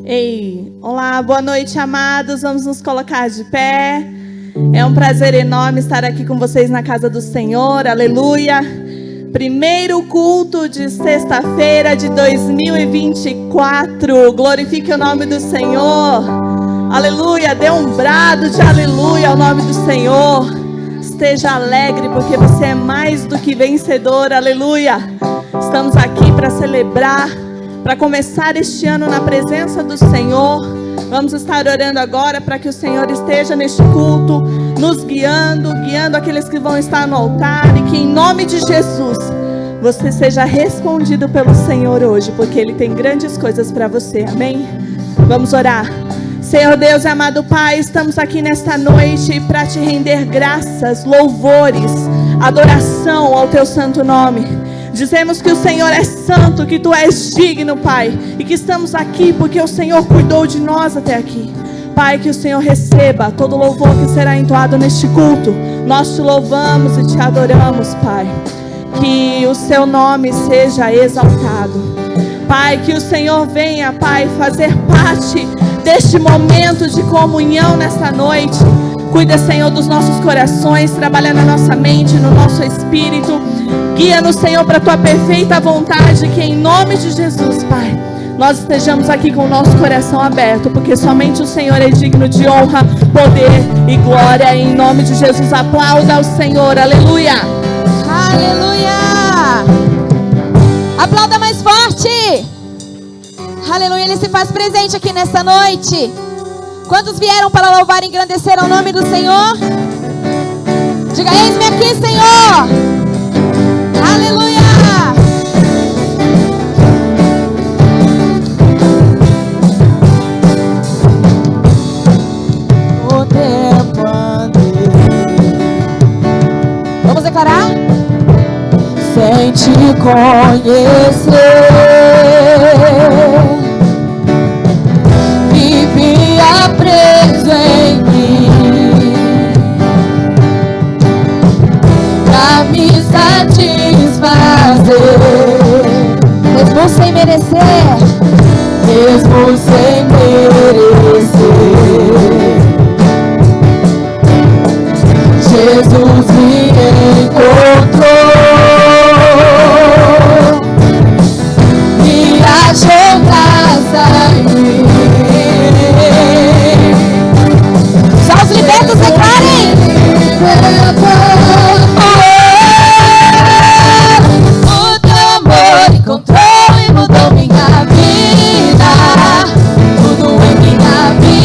Ei, olá, boa noite, amados. Vamos nos colocar de pé. É um prazer enorme estar aqui com vocês na casa do Senhor. Aleluia. Primeiro culto de sexta-feira de 2024. Glorifique o nome do Senhor. Aleluia. Dê um brado de aleluia ao nome do Senhor. Esteja alegre porque você é mais do que vencedor. Aleluia. Estamos aqui para celebrar, para começar este ano na presença do Senhor. Vamos estar orando agora para que o Senhor esteja neste culto, nos guiando aqueles que vão estar no altar, e que em nome de Jesus você seja respondido pelo Senhor hoje, porque Ele tem grandes coisas para você, amém? Vamos orar. Senhor Deus e amado Pai, estamos aqui nesta noite para te render graças, louvores, adoração ao teu santo nome. Dizemos que o Senhor é santo, que Tu és digno, Pai, e que estamos aqui porque o Senhor cuidou de nós até aqui. Pai, que o Senhor receba todo o louvor que será entoado neste culto. Nós te louvamos e te adoramos, Pai. Que o Seu nome seja exaltado. Pai, que o Senhor venha, Pai, fazer parte deste momento de comunhão nesta noite. Cuida, Senhor, dos nossos corações, trabalha na nossa mente, no nosso espírito. Guia-nos, Senhor, para a Tua perfeita vontade, que em nome de Jesus, Pai, nós estejamos aqui com o nosso coração aberto, porque somente o Senhor é digno de honra, poder e glória. Em nome de Jesus, aplauda ao Senhor, aleluia! Aleluia! Aplauda mais forte! Aleluia, Ele se faz presente aqui nesta noite. Quantos vieram para louvar e engrandecer ao nome do Senhor? Diga, eis-me aqui, Senhor! Aleluia! O tempo andei. Vamos declarar? Sem te conhecer, vivia preso em mim, pra me satisfazer, mesmo sem merecer, mesmo sem merecer. Jesus me encontrou, me achou graça em mim. Só os libertos declarem. O teu amor encontrou e mudou minha vida, tudo em minha vida.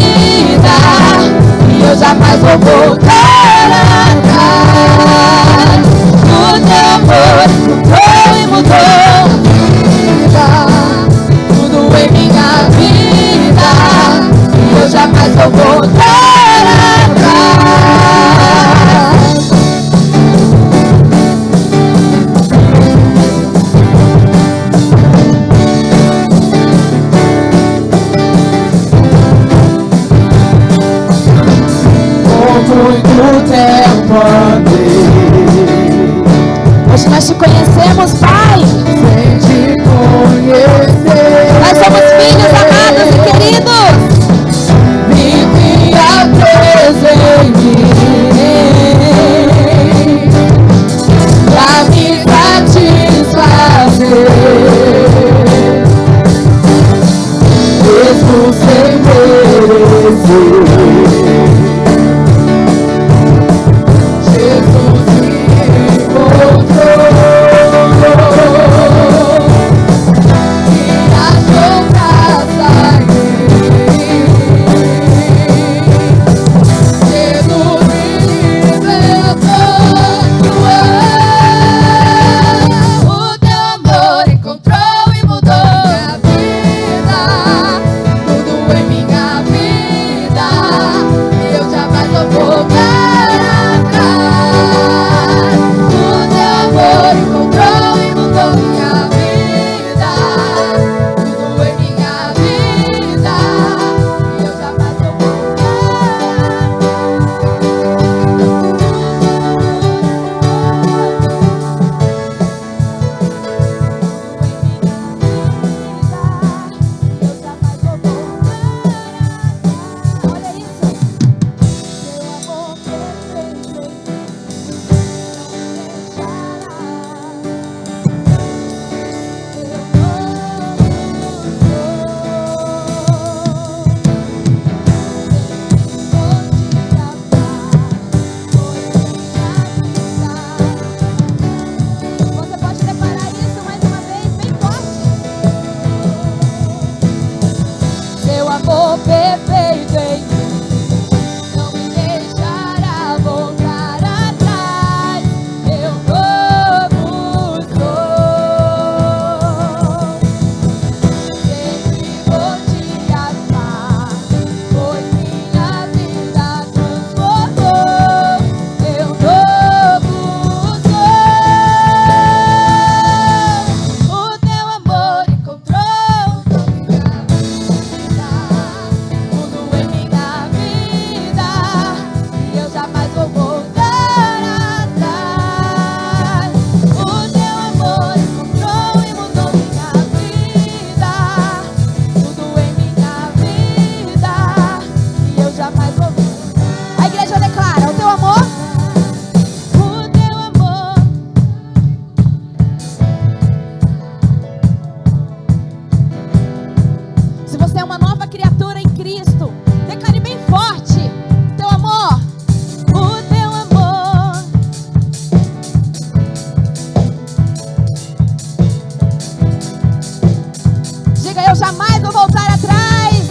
voltar atrás.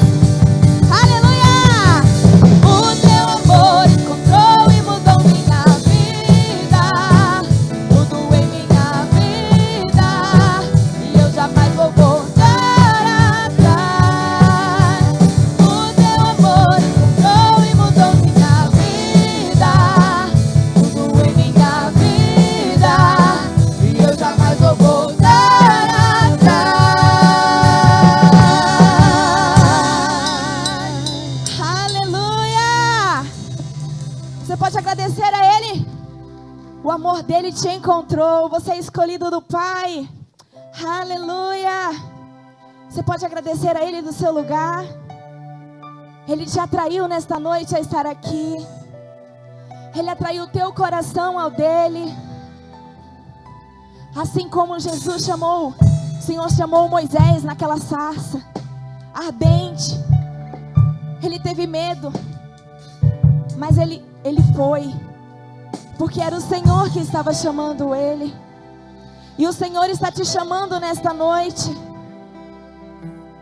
Aleluia! O teu amor encontrou e mudou minha vida. Tudo em minha vida. E eu jamais vou voltar atrás. O teu amor encontrou e mudou minha vida. Tudo em minha vida. E eu jamais vou voltar atrás. Aleluia! Você pode agradecer a Ele. O amor dele te encontrou. Você é escolhido do Pai. Aleluia! Você pode agradecer a Ele do seu lugar. Ele te atraiu nesta noite a estar aqui. Ele atraiu o teu coração ao dele. Assim como Jesus chamou, o Senhor chamou Moisés naquela sarça ardente. Ele teve medo, mas ele foi, porque era o Senhor que estava chamando ele. E o Senhor está te chamando nesta noite.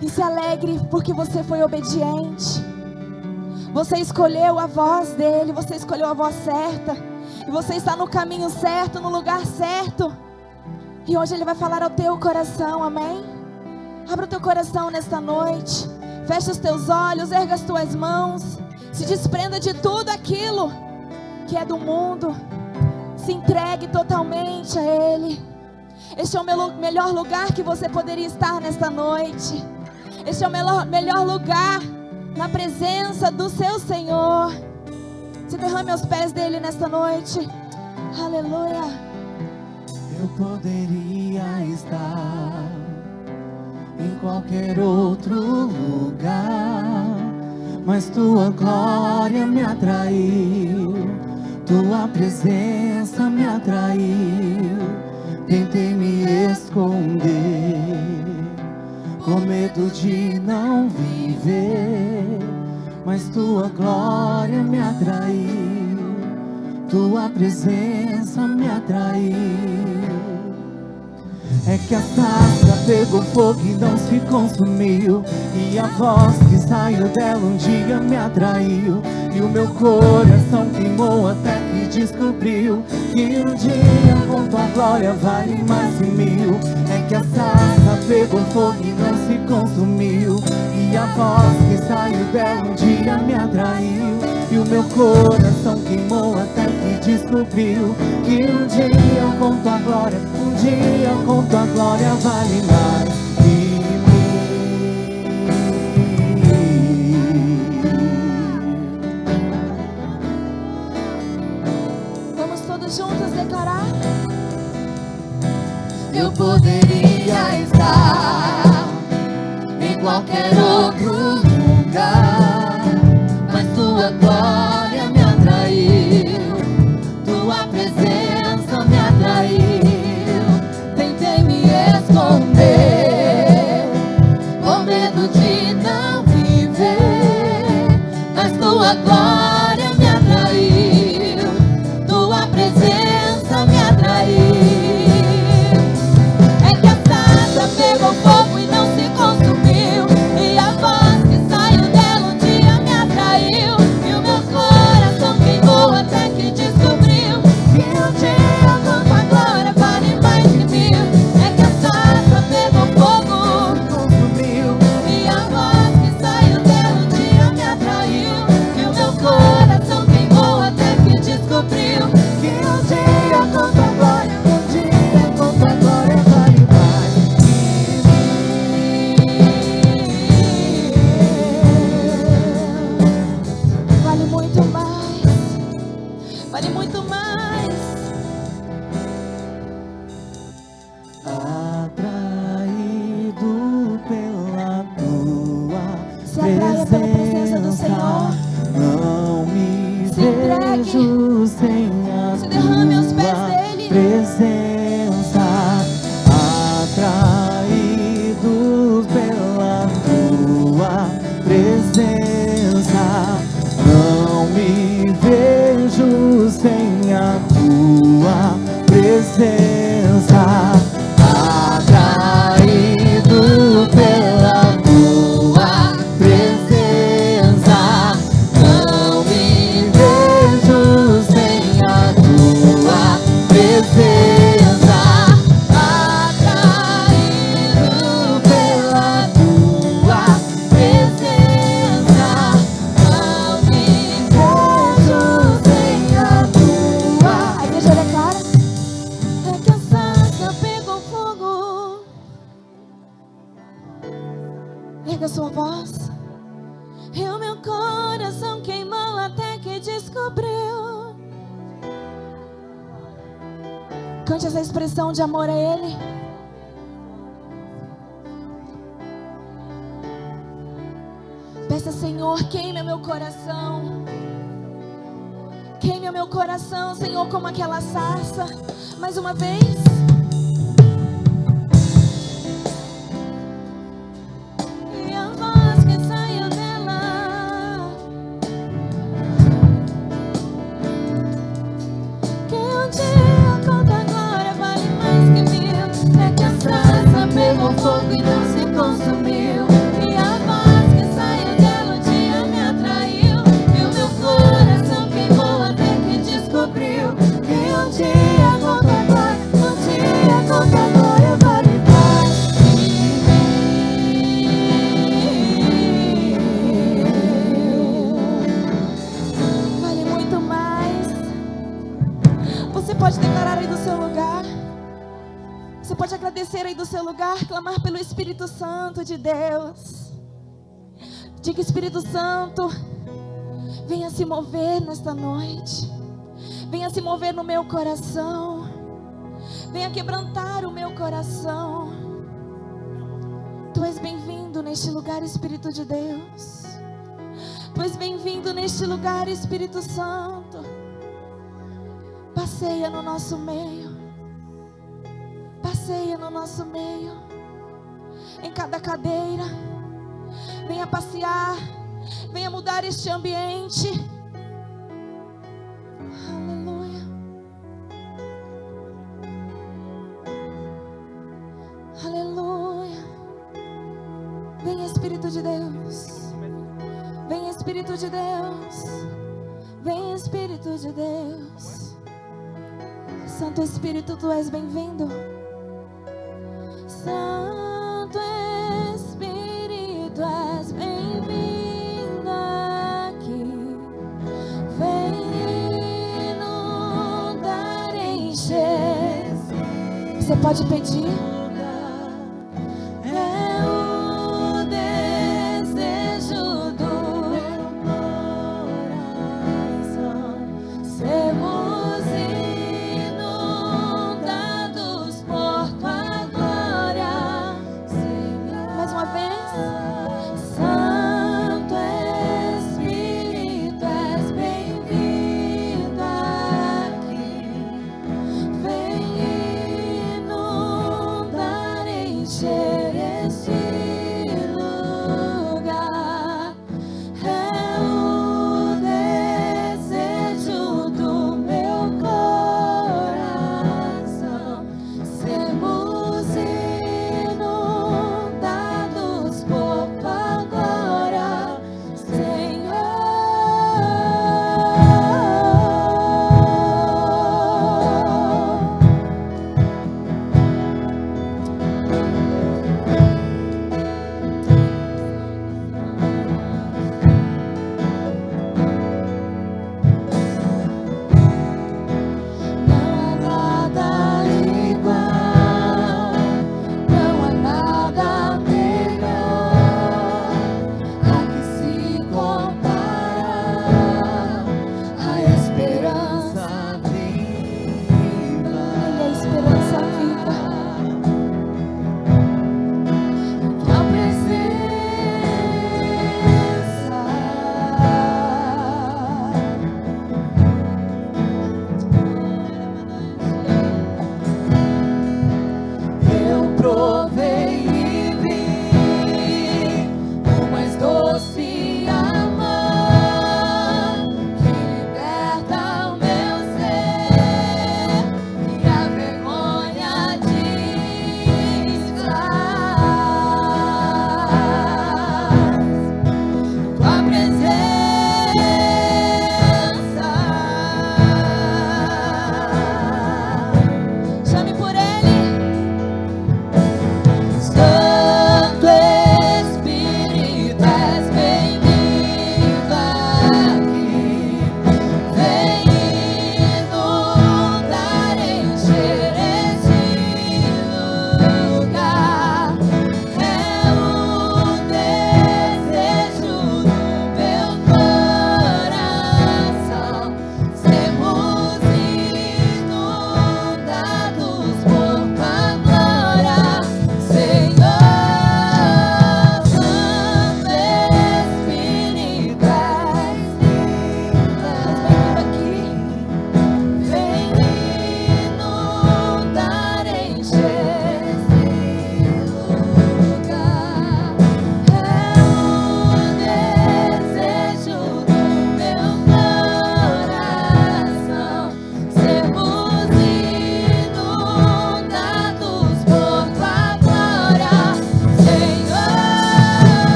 E se alegre porque você foi obediente. Você escolheu a voz dele, você escolheu a voz certa. E você está no caminho certo, no lugar certo. E hoje Ele vai falar ao teu coração, amém? Abra o teu coração nesta noite. Fecha os teus olhos, erga as tuas mãos. Se desprenda de tudo aquilo que é do mundo. Se entregue totalmente a Ele. Este é o melhor lugar que você poderia estar nesta noite. Este é o melhor lugar na presença do seu Senhor. Se derrame aos pés dele nesta noite. Aleluia. Eu poderia estar em qualquer outro lugar, mas tua glória me atraiu, tua presença me atraiu. Tentei me esconder, com medo de não viver, mas tua glória me atraiu, tua presença me atraiu. É que a sarça pegou fogo e não se consumiu, e a voz que saiu dela um dia me atraiu, e o meu coração queimou até que descobriu que um dia com tua glória vale mais que mil. É que a sarça pegou fogo e não se consumiu, e a voz que saiu dela um dia me atraiu, e o meu coração queimou até que descobriu que um dia com tua glória, um dia com tua glória vale mais que mil. Vamos todos juntos declarar. Eu poderia estar em qualquer outro lugar, mas tua glória me atraiu, tua presença me atraiu. Tentei me esconder, com medo de não viver, mas tua glória me atraiu, tua presença me atraiu. É que a sarça pegou fogo e não se consumiu, e a voz que saiu dela um dia me atraiu, e o meu coração queimou até que descobriu que um dia com tua glória vale mais que mil. É que a sarça pegou fogo, consumiu, e a voz que saiu dela um dia me atraiu, e o meu coração queimou até que descobriu que um dia com tua glória, um dia com tua glória vale mais que mil. Vale muito mais. Vale muito mais. Atraído pela tua Se atraia pela presença do Senhor. não me Se entregue. vejo sem a Se derrame aos pés tua dele. presença. Atraído pela tua presença, não me vejo sem a tua presença. Atraído pela tua Erga sua voz. E o meu coração queimou até que descobriu. Cante essa expressão de amor a Ele. Peça, Senhor, queime o meu coração. Queime o meu coração, Senhor, como aquela sarça. Mais uma vez. E a voz que saiu dela, que um dia conta agora vale mais que mil. É que a sarça pegou fogo e não se consumiu. E a voz que saiu dela um dia me atraiu. E o meu coração queimou até que descobriu que um dia conta agora, um dia conta agora vale mais que mil. Vale muito mais. Você pode declarar aí do seu lugar. Você pode agradecer aí do seu lugar, clamar pelo Espírito Santo de Deus. Diga: Espírito Santo, venha se mover nesta noite. Venha se mover no meu coração. Venha quebrantar o meu coração. Tu és bem-vindo neste lugar, Espírito de Deus. Tu és bem-vindo neste lugar, Espírito Santo. Passeia no nosso meio. Passeia no nosso meio. Em cada cadeira. Venha passear. Venha mudar este ambiente. Aleluia. Aleluia. Venha, Espírito de Deus. Venha, Espírito de Deus. Venha, Espírito de Deus. Santo Espírito, tu és bem-vindo. Santo Espírito, és bem-vindo aqui. Vem inundar, encher. Você pode pedir. É o desejo do meu coração. Sermos inundados por tua glória. Mais uma vez. Santo Espírito, és bem-vindo aqui. Vem inundar, encher este lugar. É o desejo do meu coração. Sermos inundados por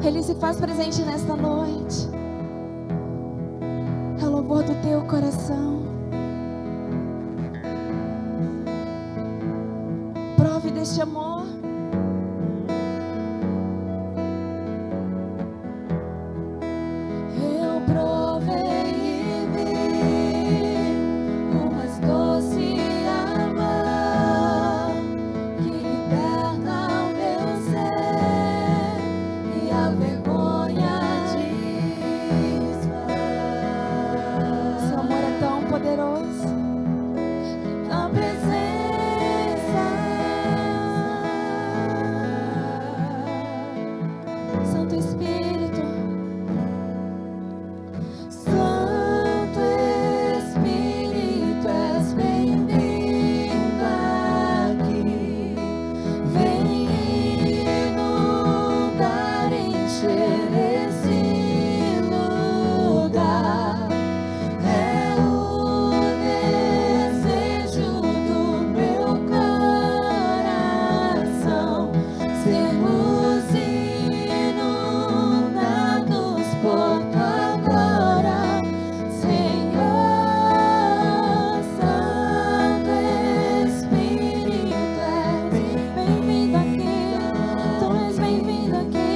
Ele se faz presente nesta noite. É o louvor do teu coração. Prove deste amor. Eu provei e vi o mais doce amor que liberta o meu ser e a vergonha desfaz. Seu amor é tão poderoso, a presença. Santo Espírito, Santo Espírito, és bem-vindo aqui. Vem inundar, encher esse lugar. É o desejo do meu coração sermos inundados por tua glória, Senhor. Santo Espírito, és bem-vindo aqui. Tu és bem-vindo aqui.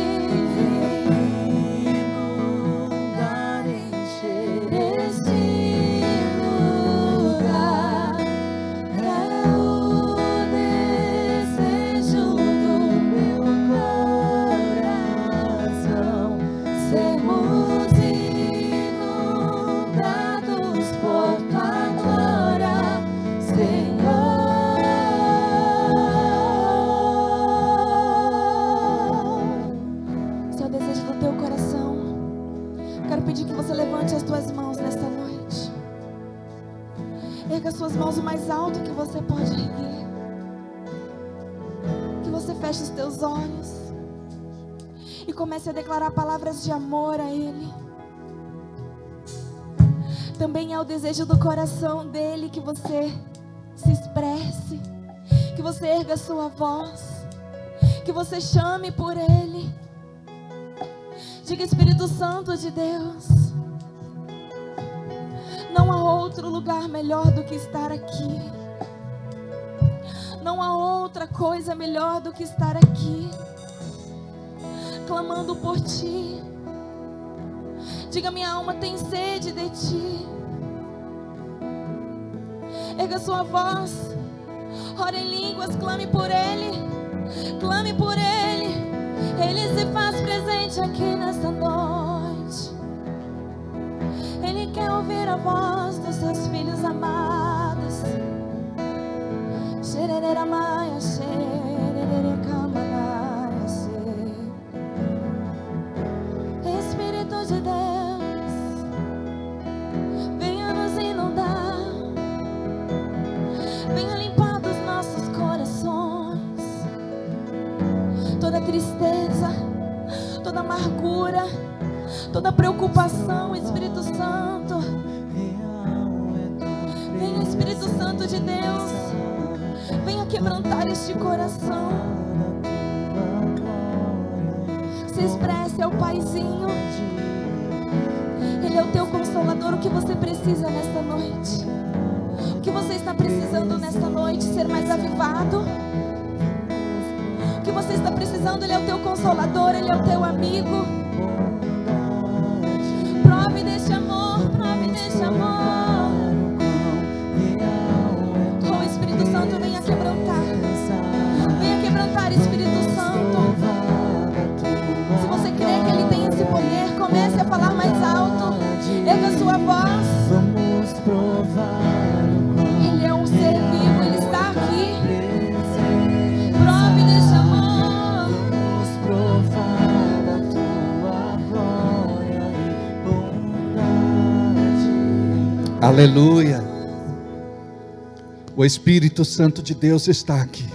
Inundar, encher este lugar. É o desejo do meu coração sermos inundados por tua glória, Senhor. Esse é o desejo do teu coração. Quero pedir que você levante as tuas mãos nesta noite. Erga as suas mãos o mais alto que você pode erguer. Que você feche os teus olhos e comece a declarar palavras de amor a Ele. Também é o desejo do coração dele que você se expresse, que você erga a sua voz, que você chame por Ele. Diga: Espírito Santo de Deus, não há outro lugar melhor do que estar aqui. Não há outra coisa melhor do que estar aqui, clamando por Ti. Diga: minha alma tem sede de Ti. Erga sua voz, ore em línguas, clame por Ele. Clame por Ele. Ele se faz presente aqui nesta noite. Ele quer ouvir a voz dos seus filhos amados. Xerereramaia, xerererecamanaia, xê. Espírito de Deus, venha nos inundar. Venha limpar dos nossos corações toda tristeza, toda amargura, toda preocupação. Espírito Santo, venha, Espírito Santo de Deus, venha quebrantar este coração. Se expresse ao Paizinho. Ele é o teu consolador. O que você precisa nesta noite? O que você está precisando nesta noite? Ser mais avivado? O que você está precisando? Ele é o teu consolador, Ele é o teu amigo. Prove deste amor, prove deste amor. Oh, Espírito Santo, venha quebrantar. Venha quebrantar, Espírito Santo. Se você crê que Ele tem esse poder, comece a falar mais alto. Erga a sua voz. Vamos provar. Ele é um ser vivo, Ele está aqui. Prove deste amor. Vamos provar a tua glória e bondade. Aleluia. O Espírito Santo de Deus está aqui.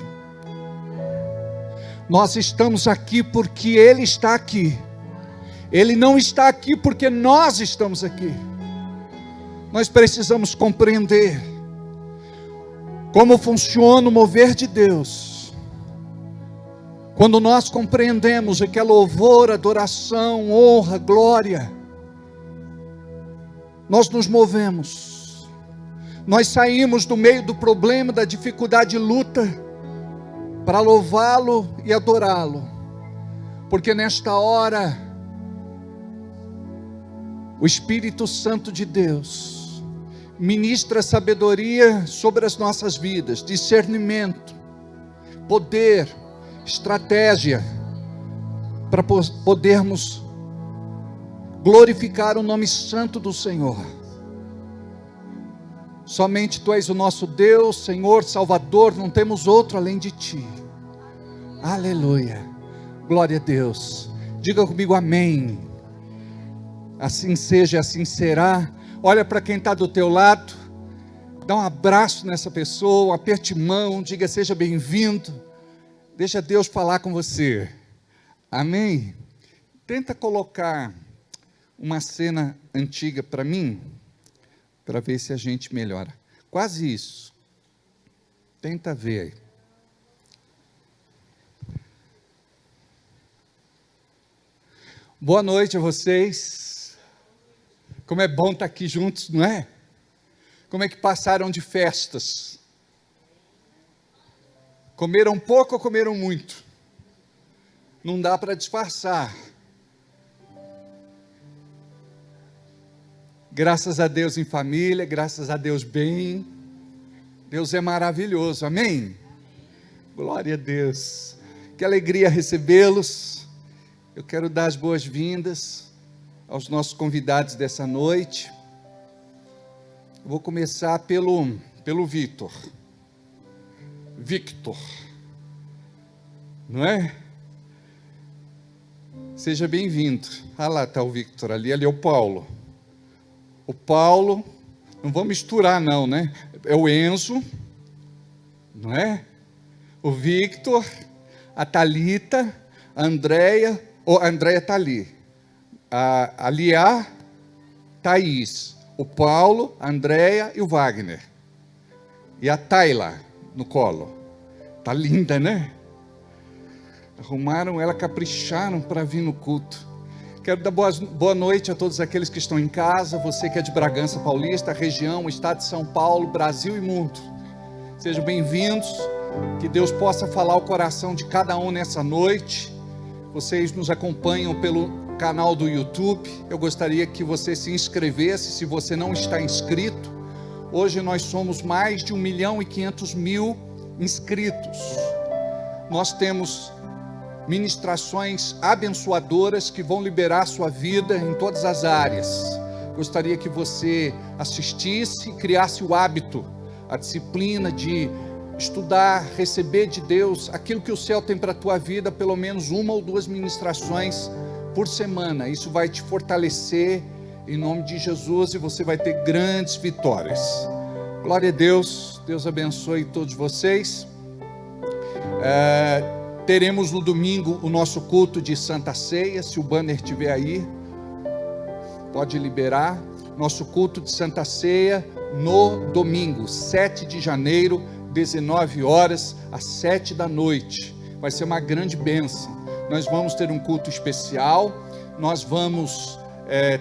Nós estamos aqui porque Ele está aqui. Ele não está aqui porque nós estamos aqui. Nós precisamos compreender como funciona o mover de Deus. Quando nós compreendemos que é louvor, adoração, honra, glória, nós nos movemos, nós saímos do meio do problema, da dificuldade e luta, para louvá-lo e adorá-lo, porque nesta hora, o Espírito Santo de Deus ministra sabedoria sobre as nossas vidas, discernimento, poder, estratégia, para podermos glorificar o nome santo do Senhor. Somente Tu és o nosso Deus, Senhor, Salvador, não temos outro além de Ti. Aleluia, glória a Deus. Diga comigo amém. Assim seja, assim será. Olha para quem está do teu lado, dá um abraço nessa pessoa, aperte mão, diga seja bem-vindo. Deixa Deus falar com você. Amém? Tenta colocar uma cena antiga para mim, para ver se a gente melhora. Quase isso. Tenta ver aí. Boa noite a vocês. Como é bom estar aqui juntos, não é? Como é que passaram de festas? Comeram pouco ou comeram muito? Não dá para disfarçar. Graças a Deus em família, graças a Deus bem. Deus é maravilhoso, amém? Glória a Deus. Que alegria recebê-los. Eu quero dar as boas-vindas aos nossos convidados dessa noite. Eu vou começar pelo Victor, não é? Seja bem-vindo. Ah lá está o Victor, ali é o Paulo. O Paulo, não vou misturar não, né? É o Enzo, não é? O Victor, a Thalita, a Andréia, a Andréia está ali. A Lia, Thaís, o Paulo, a Andréia e o Wagner. E a Tayla no colo. Tá linda, né? Arrumaram ela, capricharam para vir no culto. Quero dar boa noite a todos aqueles que estão em casa, você que é de Bragança Paulista, região, estado de São Paulo, Brasil e mundo. Sejam bem-vindos, que Deus possa falar o coração de cada um nessa noite. Vocês nos acompanham pelo canal do YouTube, eu gostaria que você se inscrevesse, se você não está inscrito. Hoje nós somos mais de 1.500.000 inscritos. Nós temos ministrações abençoadoras que vão liberar a sua vida em todas as áreas. Gostaria que você assistisse e criasse o hábito, a disciplina de estudar, receber de Deus aquilo que o céu tem para a tua vida, pelo menos 1 ou 2 ministrações por semana. Isso vai te fortalecer em nome de Jesus e você vai ter grandes vitórias. Glória a Deus, Deus abençoe todos vocês. Teremos no domingo o nosso culto de Santa Ceia, se o banner estiver aí, pode liberar. Nosso culto de Santa Ceia no domingo, 7 de janeiro, 19 horas, às 7 da noite. Vai ser uma grande bênção. Nós vamos ter um culto especial, nós vamos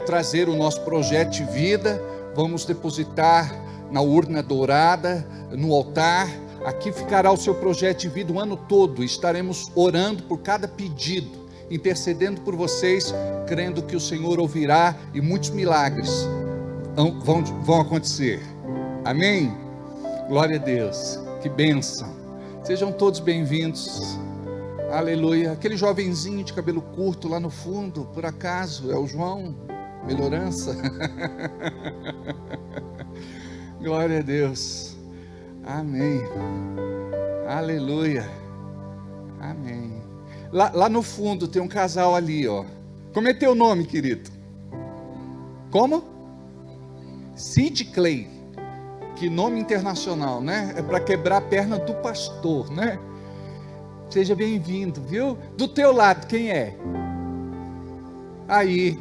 trazer o nosso projeto de vida, vamos depositar na urna dourada, no altar. Aqui ficará o seu projeto de vida o ano todo. Estaremos orando por cada pedido, intercedendo por vocês, crendo que o Senhor ouvirá e muitos milagres vão acontecer. Amém? Glória a Deus, que bênção. Sejam todos bem-vindos. Aleluia. Aquele jovenzinho de cabelo curto lá no fundo, por acaso, é o João Melhorança? Glória a Deus. Amém. Aleluia. Amém. Lá no fundo tem um casal ali, ó. Como é teu nome, querido? Como? Sid Clay. Que nome internacional, né? É para quebrar a perna do pastor, né? Seja bem-vindo, viu? Do teu lado, quem é? Aí,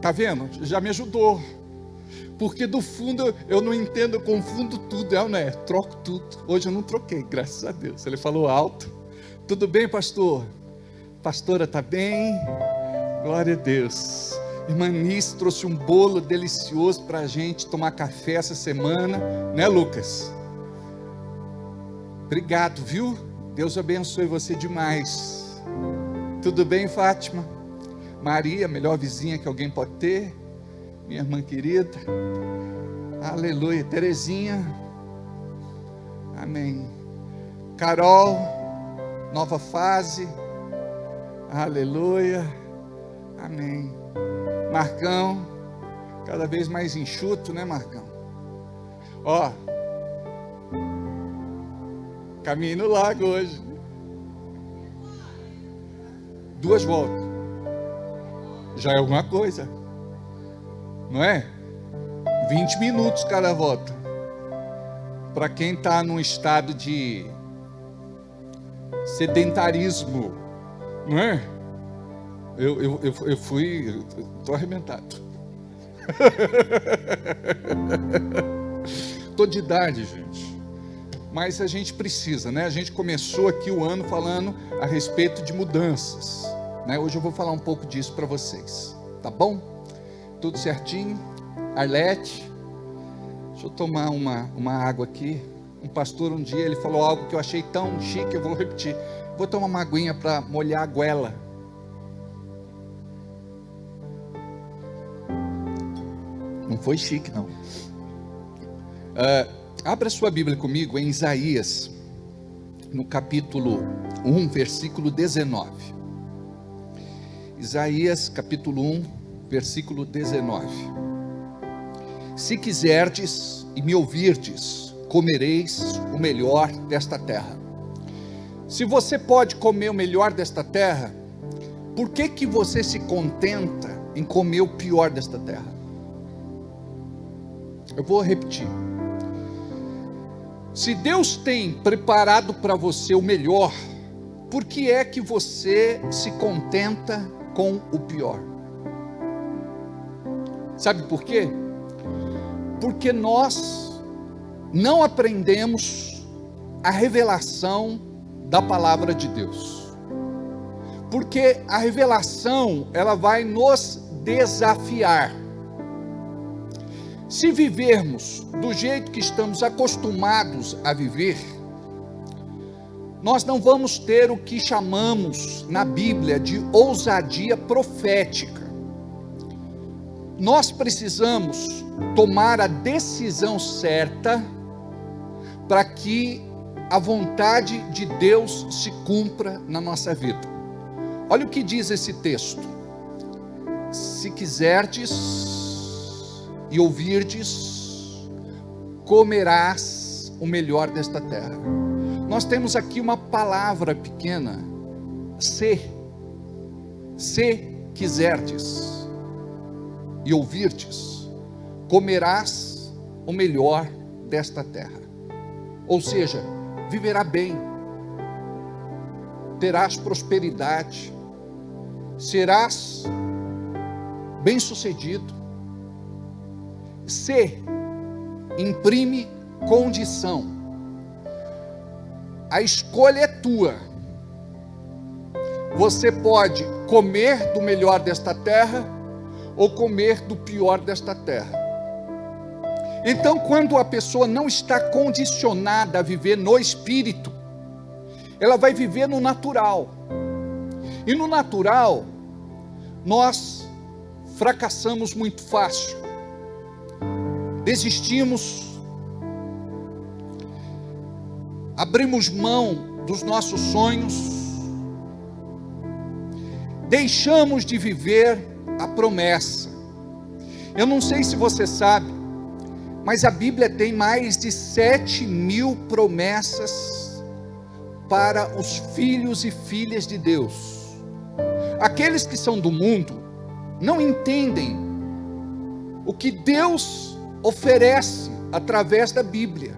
tá vendo? Já me ajudou. Porque do fundo eu não entendo, eu confundo tudo, não é? Troco tudo. Hoje eu não troquei, graças a Deus. Ele falou alto. Tudo bem, pastor? Pastora está bem? Glória a Deus. Irmã Nice trouxe um bolo delicioso para a gente tomar café essa semana, né, Lucas? Obrigado, viu? Deus abençoe você demais. Tudo bem, Fátima? Maria, melhor vizinha que alguém pode ter, minha irmã querida. Aleluia. Terezinha, amém. Carol, nova fase, aleluia, amém. Marcão, cada vez mais enxuto, né, Marcão? Ó, caminho no lago hoje. 2 voltas. Já é alguma coisa, não é? 20 minutos cada volta. Para quem está num estado de sedentarismo, não é? Eu fui, estou arrebentado. Estou de idade, gente. Mas a gente precisa, né? A gente começou aqui o ano falando a respeito de mudanças, né? Hoje eu vou falar um pouco disso para vocês, tá bom? Tudo certinho? Arlete, deixa eu tomar uma água aqui. Um pastor um dia, ele falou algo que eu achei tão chique, eu vou repetir. Vou tomar uma aguinha para molhar a goela. Não foi chique, não. Abra sua Bíblia comigo em Isaías, no capítulo 1, versículo 19. Isaías, capítulo 1, versículo 19. Se quiserdes e me ouvirdes, comereis o melhor desta terra. Se você pode comer o melhor desta terra, por que você se contenta em comer o pior desta terra? Eu vou repetir. Se Deus tem preparado para você o melhor, por que é que você se contenta com o pior? Sabe por quê? Porque nós não aprendemos a revelação da palavra de Deus. Porque a revelação, ela vai nos desafiar. Se vivermos do jeito que estamos acostumados a viver, nós não vamos ter o que chamamos na Bíblia de ousadia profética. Nós precisamos tomar a decisão certa para que a vontade de Deus se cumpra na nossa vida. Olha o que diz esse texto: se quiserdes e ouvirdes, comerás o melhor desta terra. Nós temos aqui uma palavra pequena, se quiserdes e ouvirdes, comerás o melhor desta terra. Ou seja, viverá bem, terás prosperidade, serás bem-sucedido. Se imprime condição. A escolha é tua. Você pode comer do melhor desta terra ou comer do pior desta terra. Então, quando a pessoa não está condicionada a viver no espírito, ela vai viver no natural. E no natural, nós fracassamos muito fácil. Desistimos, abrimos mão dos nossos sonhos, deixamos de viver a promessa. Eu não sei se você sabe, mas a Bíblia tem mais de 7.000 promessas para os filhos e filhas de Deus. Aqueles que são do mundo não entendem o que Deus oferece através da Bíblia.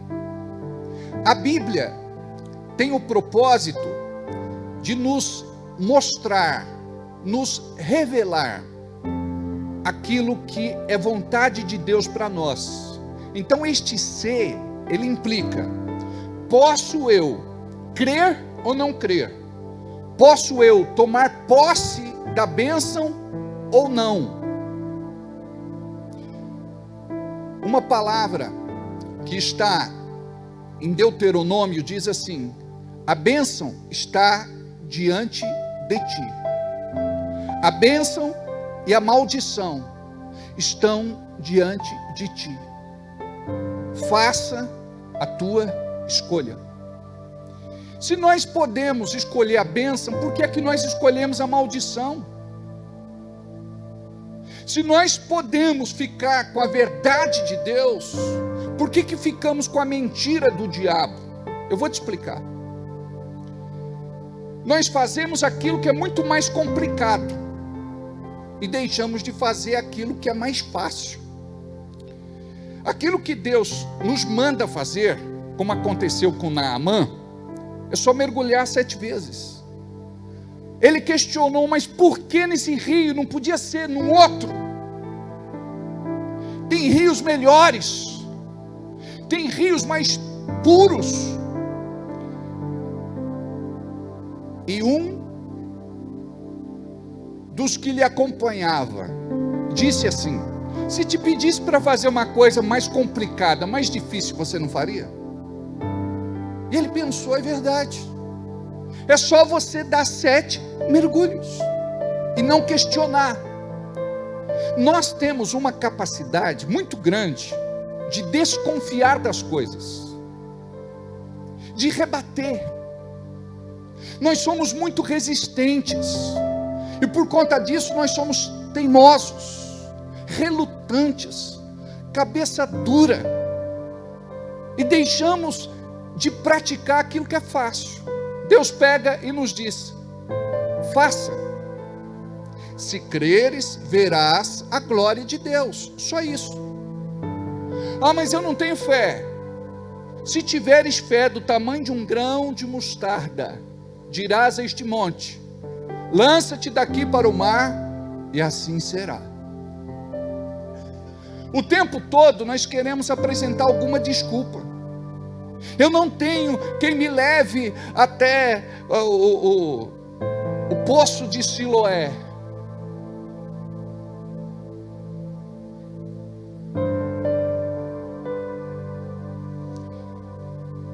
A Bíblia tem o propósito de nos mostrar, nos revelar aquilo que é vontade de Deus para nós. Então este ser, ele implica: posso eu crer ou não crer? posso eu tomar posse da bênção ou não? Uma palavra que está em Deuteronômio diz assim: a bênção está diante de ti. A bênção e a maldição estão diante de ti. Faça a tua escolha. Se nós podemos escolher a bênção, por que é que nós escolhemos a maldição? Se nós podemos ficar com a verdade de Deus, por que que ficamos com a mentira do diabo? Eu vou te explicar. Nós fazemos aquilo que é muito mais complicado e deixamos de fazer aquilo que é mais fácil. Aquilo que Deus nos manda fazer, como aconteceu com Naamã, é só mergulhar 7 vezes. Ele questionou, mas por que nesse rio? Não podia ser num outro. Tem rios melhores, tem rios mais puros. E um dos que lhe acompanhava disse assim: se te pedisse para fazer uma coisa mais complicada, mais difícil, você não faria? E ele pensou, é verdade. É só você dar 7 mergulhos e não questionar. Nós temos uma capacidade muito grande de desconfiar das coisas, de rebater. Nós somos muito resistentes e por conta disso nós somos teimosos, relutantes, cabeça dura e deixamos de praticar aquilo que é fácil. Deus pega e nos diz: faça. Se creres, verás a glória de Deus. Só isso. Ah, mas eu não tenho fé. Se tiveres fé do tamanho de um grão de mostarda, dirás a este monte: lança-te daqui para o mar, e assim será. O tempo todo nós queremos apresentar alguma desculpa. Eu não tenho quem me leve até o poço de Siloé.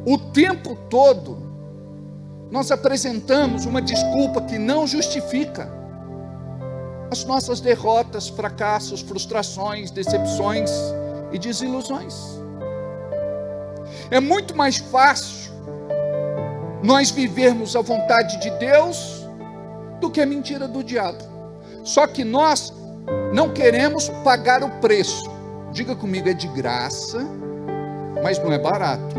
O tempo todo nós apresentamos uma desculpa que não justifica as nossas derrotas, fracassos, frustrações, decepções e desilusões. É muito mais fácil nós vivermos a vontade de Deus do que a mentira do diabo. Só que nós não queremos pagar o preço. Diga comigo, é de graça, mas não é barato.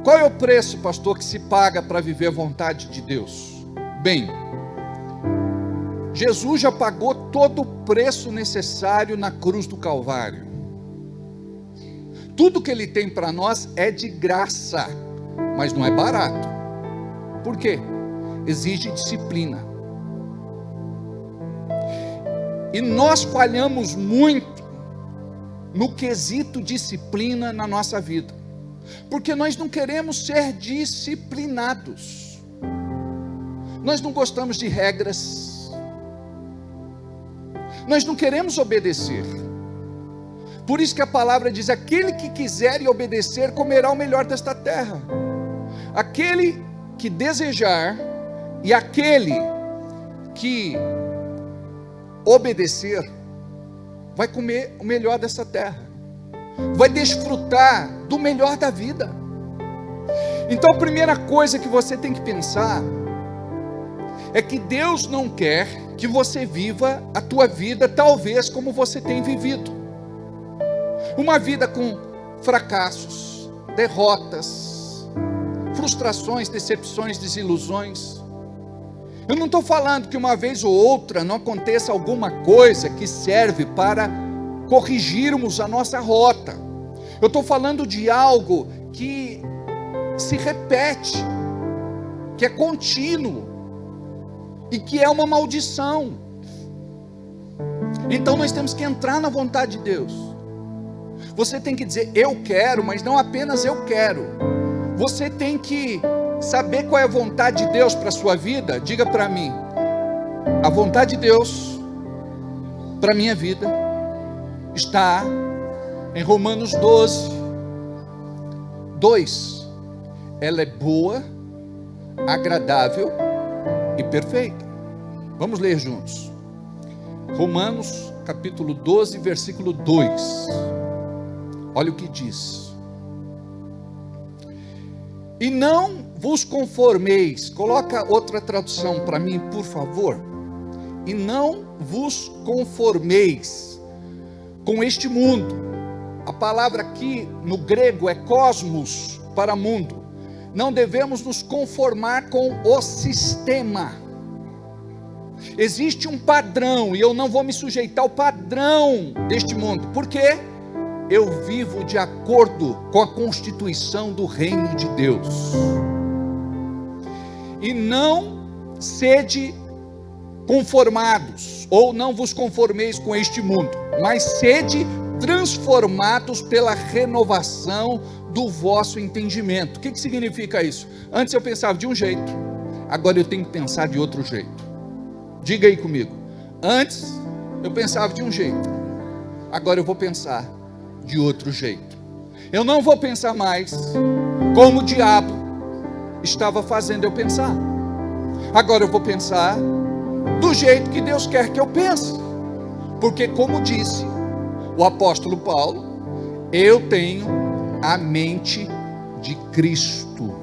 Qual é o preço, pastor, que se paga para viver a vontade de Deus? Bem, Jesus já pagou todo o preço necessário na cruz do Calvário. Tudo que Ele tem para nós é de graça, mas não é barato. Por quê? Exige disciplina. E nós falhamos muito no quesito disciplina na nossa vida, porque nós não queremos ser disciplinados. Nós não gostamos de regras. Nós não queremos obedecer. Por isso que a palavra diz: aquele que quiser e obedecer comerá o melhor desta terra. Aquele que desejar e aquele que obedecer vai comer o melhor dessa terra, vai desfrutar do melhor da vida. Então a primeira coisa que você tem que pensar é que Deus não quer que você viva a tua vida talvez como você tem vivido. Uma vida com fracassos, derrotas, frustrações, decepções, desilusões. Eu não estou falando que uma vez ou outra não aconteça alguma coisa que serve para corrigirmos a nossa rota. Eu estou falando de algo que se repete, que é contínuo e que é uma maldição. Então nós temos que entrar na vontade de Deus. Você tem que dizer eu quero, mas não apenas eu quero. Você tem que saber qual é a vontade de Deus para a sua vida, diga para mim. A vontade de Deus para a minha vida está em Romanos 12, 2. Ela é boa, agradável e perfeita. Vamos ler juntos. Romanos capítulo 12, versículo 2. Olha o que diz. E não vos conformeis. Coloca outra tradução para mim, por favor. E não vos conformeis com este mundo. A palavra aqui no grego é cosmos, para mundo. Não devemos nos conformar com o sistema. Existe um padrão e eu não vou me sujeitar ao padrão deste mundo. Por quê? Eu vivo de acordo com a constituição do reino de Deus. E não sede conformados, ou não vos conformeis com este mundo, mas sede transformados pela renovação do vosso entendimento. O que significa isso? Antes eu pensava de um jeito, agora eu tenho que pensar de outro jeito. Diga aí comigo. Antes eu pensava de um jeito, agora eu vou pensar de outro jeito. Eu não vou pensar mais como o diabo estava fazendo eu pensar. Agora eu vou pensar do jeito que Deus quer que eu pense. Porque, como disse o apóstolo Paulo, eu tenho a mente de Cristo.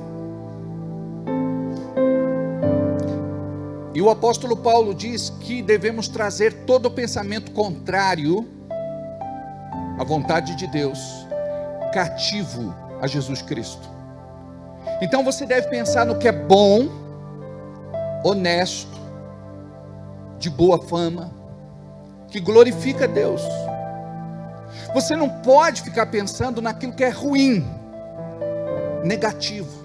E o apóstolo Paulo diz que devemos trazer todo o pensamento contrário à vontade de Deus cativo a Jesus Cristo. Então você deve pensar no que é bom, honesto, de boa fama, que glorifica a Deus. Você não pode ficar pensando naquilo que é ruim, negativo.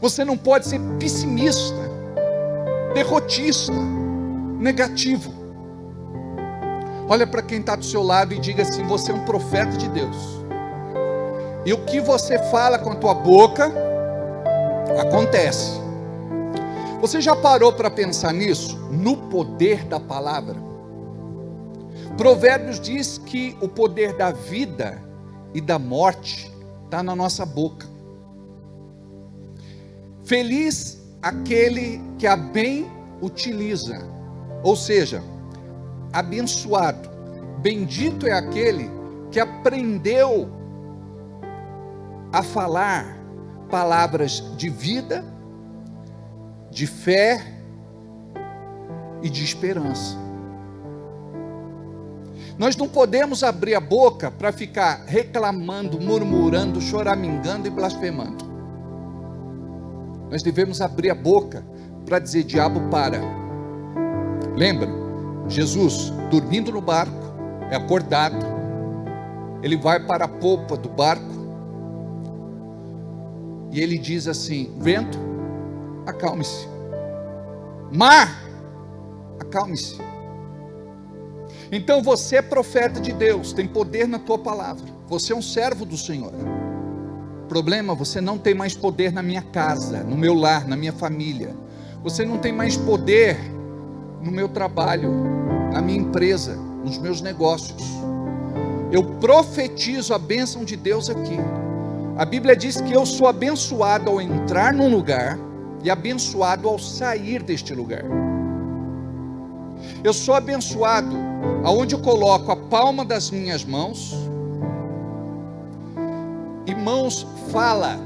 Você não pode ser pessimista, derrotista, negativo. Olha para quem está do seu lado e diga assim: você é um profeta de Deus. E o que você fala com a tua boca, acontece. Você já parou para pensar nisso? No poder da palavra? Provérbios diz que o poder da vida e da morte está na nossa boca. Feliz aquele que a bem utiliza, ou seja, abençoado. Bendito é aquele que aprendeu a falar palavras de vida, de fé e de esperança. Nós não podemos abrir a boca para ficar reclamando, murmurando, choramingando e blasfemando. Nós devemos abrir a boca para dizer: diabo, para. Lembra? Jesus dormindo no barco, é acordado, ele vai para a polpa do barco e ele diz assim: vento, acalme-se. Mar, acalme-se. Então você é profeta de Deus, tem poder na tua palavra. Você é um servo do Senhor. Problema, você não tem mais poder na minha casa, no meu lar, na minha família. Você não tem mais poder no meu trabalho, na minha empresa, nos meus negócios. Eu profetizo a bênção de Deus aqui. A Bíblia diz que eu sou abençoado ao entrar num lugar e abençoado ao sair deste lugar. Eu sou abençoado aonde eu coloco a palma das minhas mãos, e mãos fala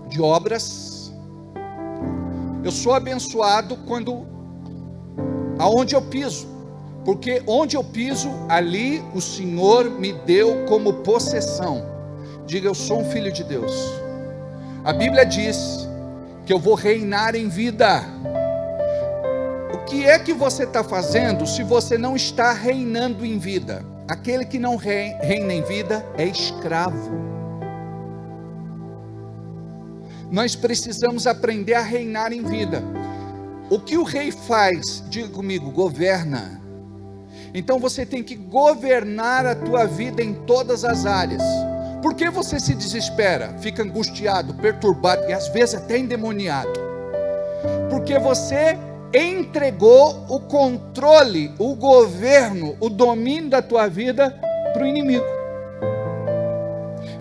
de obras. Eu sou abençoado quando aonde eu piso, porque onde eu piso, ali o Senhor me deu como possessão. Diga: eu sou um filho de Deus. A Bíblia diz que eu vou reinar em vida. O que é que você está fazendo se você não está reinando em vida? Aquele que não reina em vida é escravo. Nós precisamos aprender a reinar em vida. O que o rei faz? Diga comigo: governa. Então você tem que governar a tua vida em todas as áreas. Por que você se desespera, fica angustiado, perturbado e às vezes até endemoniado? Porque você entregou o controle, o governo, o domínio da tua vida para o inimigo.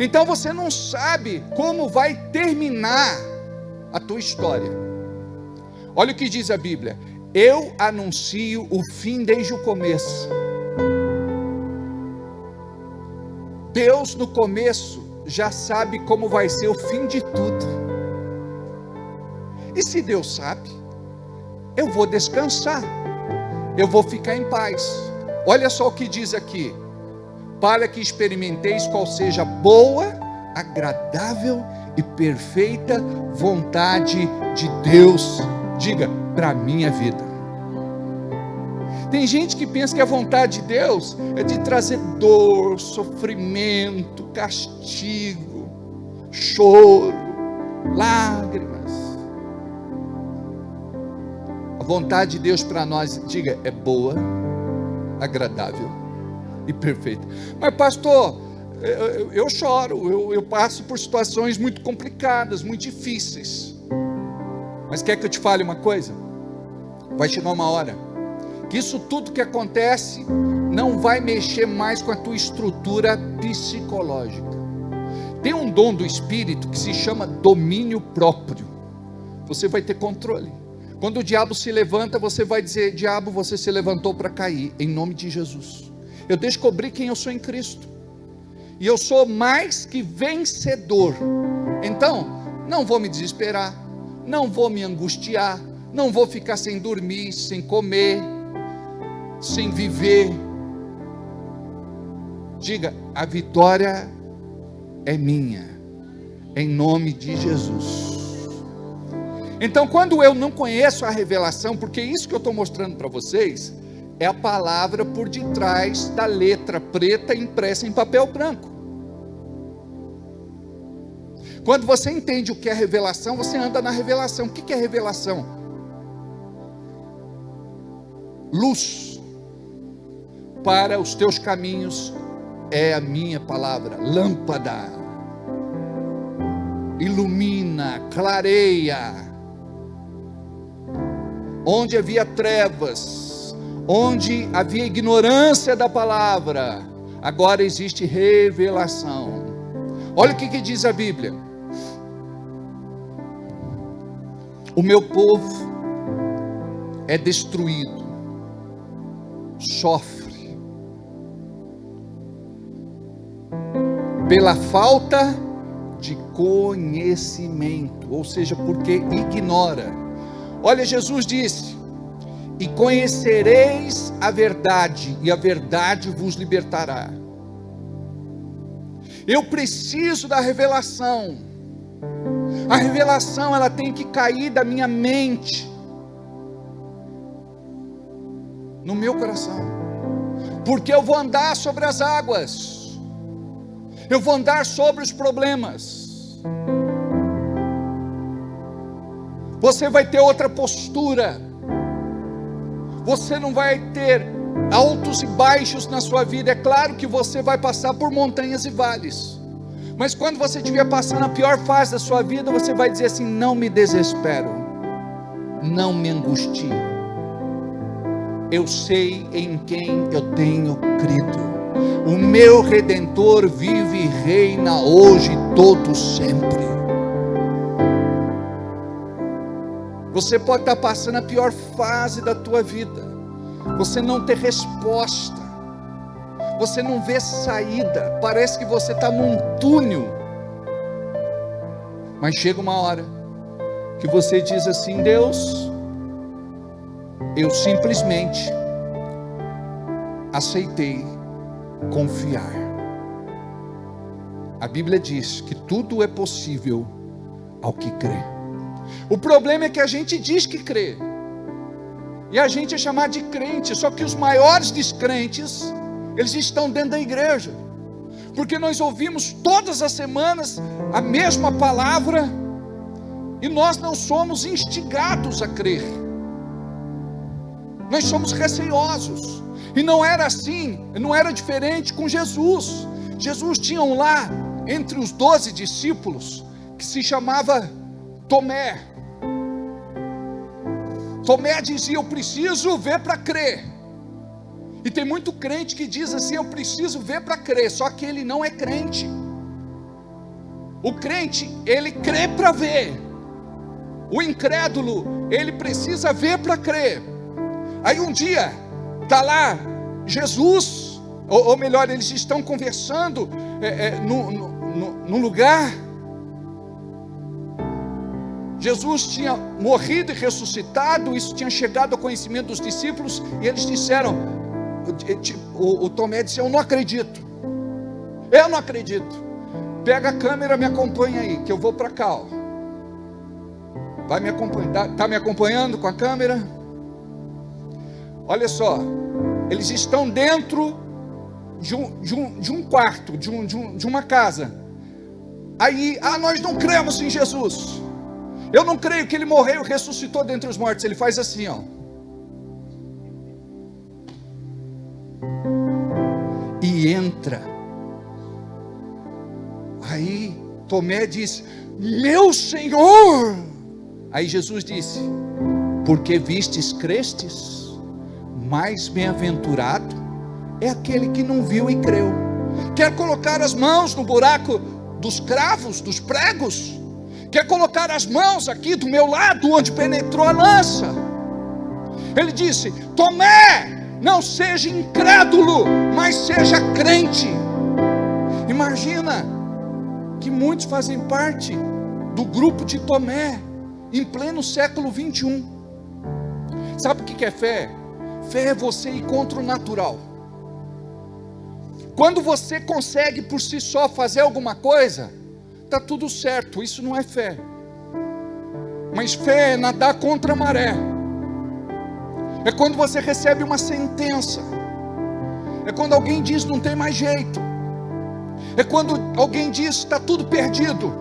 Então você não sabe como vai terminar a tua história. Olha o que diz a Bíblia: eu anuncio o fim desde o começo. Deus no começo já sabe como vai ser o fim de tudo. E se Deus sabe, eu vou descansar, eu vou ficar em paz. Olha só o que diz aqui: para que experimenteis qual seja a boa, agradável e perfeita vontade de Deus. Diga, para a minha vida. Tem gente que pensa que a vontade de Deus é de trazer dor, sofrimento, castigo, choro, lágrimas. A vontade de Deus para nós, diga, é boa, agradável e perfeita. Mas pastor, eu choro, eu passo por situações muito complicadas, muito difíceis. Mas quer que eu te fale uma coisa? Vai chegar uma hora que isso tudo que acontece não vai mexer mais com a tua estrutura psicológica. Tem um dom do Espírito que se chama domínio próprio. Você vai ter controle. Quando o diabo se levanta, você vai dizer: diabo, você se levantou para cair, em nome de Jesus. Eu descobri quem eu sou em Cristo, e eu sou mais que vencedor. Então, não vou me desesperar, não vou me angustiar, não vou ficar sem dormir, sem comer, sem viver. Diga, a vitória é minha, em nome de Jesus. Então, quando eu não conheço a revelação, porque isso que eu estou mostrando para vocês é a palavra por detrás da letra preta impressa em papel branco. Quando você entende o que é revelação, você anda na revelação. O que é revelação? Luz para os teus caminhos é a minha palavra. Lâmpada, ilumina, clareia. Onde havia trevas, onde havia ignorância da palavra, agora existe revelação. Olha o que diz a Bíblia: o meu povo é destruído, sofre pela falta de conhecimento, ou seja, porque ignora. Olha, Jesus disse: e conhecereis a verdade, e a verdade vos libertará. Eu preciso da revelação. A revelação, ela tem que cair da minha mente no meu coração, porque eu vou andar sobre as águas, eu vou andar sobre os problemas. Você vai ter outra postura. Você não vai ter altos e baixos na sua vida. É claro que você vai passar por montanhas e vales, mas quando você estiver passando a pior fase da sua vida, você vai dizer assim: não me desespero, não me angustio, eu sei em quem eu tenho crido. O meu Redentor vive e reina hoje e todo sempre. Você pode estar passando a pior fase da tua vida, você não ter resposta, você não vê saída, parece que você está num túnel, mas chega uma hora que você diz assim: Deus, eu simplesmente aceitei confiar. A Bíblia diz que tudo é possível ao que crê. O problema é que a gente diz que crê, e a gente é chamado de crente, só que os maiores descrentes, eles estão dentro da igreja, porque nós ouvimos todas as semanas a mesma palavra, e nós não somos instigados a crer, nós somos receosos. E não era assim, não era diferente com Jesus. Jesus tinha lá entre os 12 discípulos que se chamava Tomé. Tomé dizia: eu preciso ver para crer. E tem muito crente que diz assim: eu preciso ver para crer, só que ele não é crente. O crente, ele crê para ver. O incrédulo, ele precisa ver para crer. Aí um dia, está lá Jesus, ou melhor, eles estão conversando num lugar. Jesus tinha morrido e ressuscitado, isso tinha chegado ao conhecimento dos discípulos, e eles disseram, o Tomé disse: eu não acredito, pega a câmera, me acompanha aí, que eu vou para cá, ó. Vai me acompanhar, está me acompanhando com a câmera? Olha só, eles estão dentro de um quarto, de uma casa. Aí, nós não cremos em Jesus. Eu não creio que ele morreu e ressuscitou dentre os mortos. Ele faz assim, ó. E entra. Aí Tomé diz: meu Senhor! Aí Jesus disse: porque vistes, crestes? Mais bem-aventurado é aquele que não viu e creu. Quer colocar as mãos no buraco dos cravos, dos pregos? Quer colocar as mãos aqui do meu lado, onde penetrou a lança? Ele disse: Tomé, não seja incrédulo, mas seja crente. Imagina que muitos fazem parte do grupo de Tomé, em pleno século 21. Sabe o que é fé? Fé é você ir contra o natural. Quando você consegue por si só fazer alguma coisa, está tudo certo, isso não é fé. Mas fé é nadar contra a maré. É quando você recebe uma sentença. É quando alguém diz: não tem mais jeito. É quando alguém diz: está tudo perdido.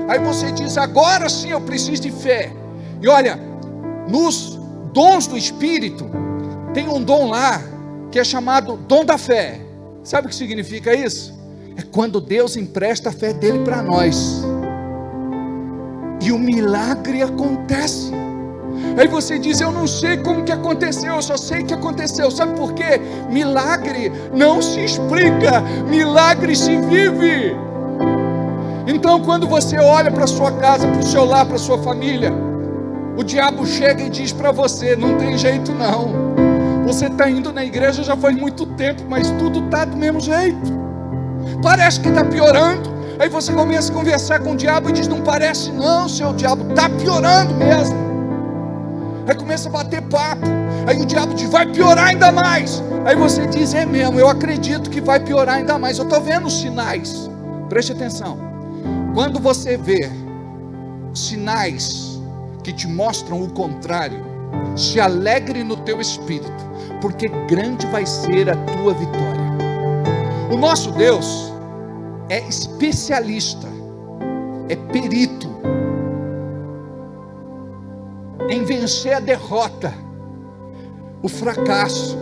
Aí você diz: agora sim eu preciso de fé. E olha, nos dons do Espírito, tem um dom lá, que é chamado dom da fé. Sabe o que significa isso? É quando Deus empresta a fé dele para nós, e o milagre acontece. Aí você diz: eu não sei como que aconteceu, eu só sei que aconteceu. Sabe por quê? Milagre não se explica, milagre se vive. Então quando você olha para a sua casa, para o seu lar, para a sua família, o diabo chega e diz para você: não tem jeito não. Você está indo na igreja já faz muito tempo, mas tudo está do mesmo jeito. Parece que está piorando. Aí você começa a conversar com o diabo e diz: não parece não, seu diabo, está piorando mesmo. Aí começa a bater papo. Aí o diabo diz: vai piorar ainda mais. Aí você diz: é mesmo, eu acredito que vai piorar ainda mais. Eu estou vendo os sinais. Preste atenção. Quando você vê sinais que te mostram o contrário, se alegre no teu espírito, porque grande vai ser a tua vitória. O nosso Deus é especialista, é perito em vencer a derrota, o fracasso,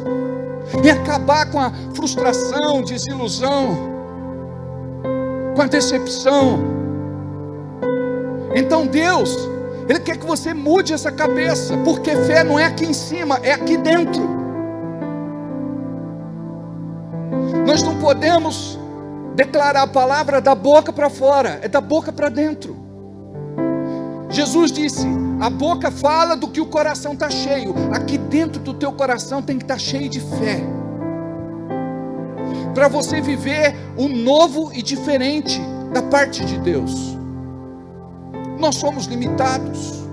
em acabar com a frustração, desilusão, com a decepção. Então Deus, Ele quer que você mude essa cabeça, porque fé não é aqui em cima, é aqui dentro. Nós não podemos declarar a palavra da boca para fora, é da boca para dentro. Jesus disse: a boca fala do que o coração está cheio. Aqui dentro do teu coração tem que estar cheio de fé, para você viver o novo e diferente da parte de Deus. Nós somos limitados,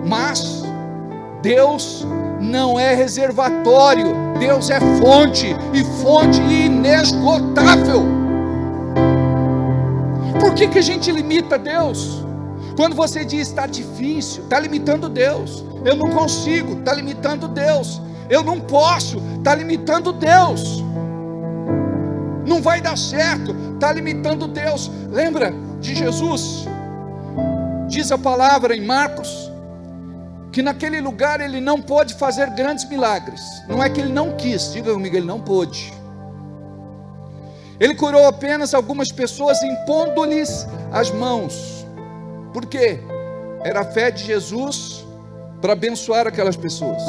mas Deus não é reservatório, Deus é fonte, e fonte inesgotável. Por que a gente limita Deus? Quando você diz: está difícil, está limitando Deus. Eu não consigo, está limitando Deus. Eu não posso, está limitando Deus. Não vai dar certo, está limitando Deus. Lembra de Jesus? Diz a palavra em Marcos que naquele lugar ele não pôde fazer grandes milagres. Não é que ele não quis, diga comigo, ele não pôde. Ele curou apenas algumas pessoas impondo-lhes as mãos. Por quê? Era a fé de Jesus para abençoar aquelas pessoas.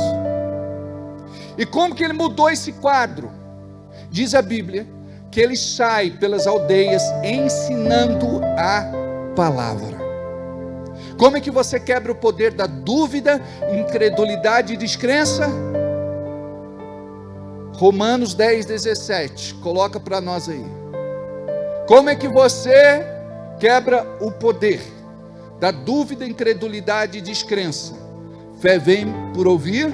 E como que ele mudou esse quadro? Diz a Bíblia que ele sai pelas aldeias ensinando a palavra. Como é que você quebra o poder da dúvida, incredulidade e descrença? Romanos 10:17, coloca para nós aí. Como é que você quebra o poder da dúvida, incredulidade e descrença? Fé vem por ouvir,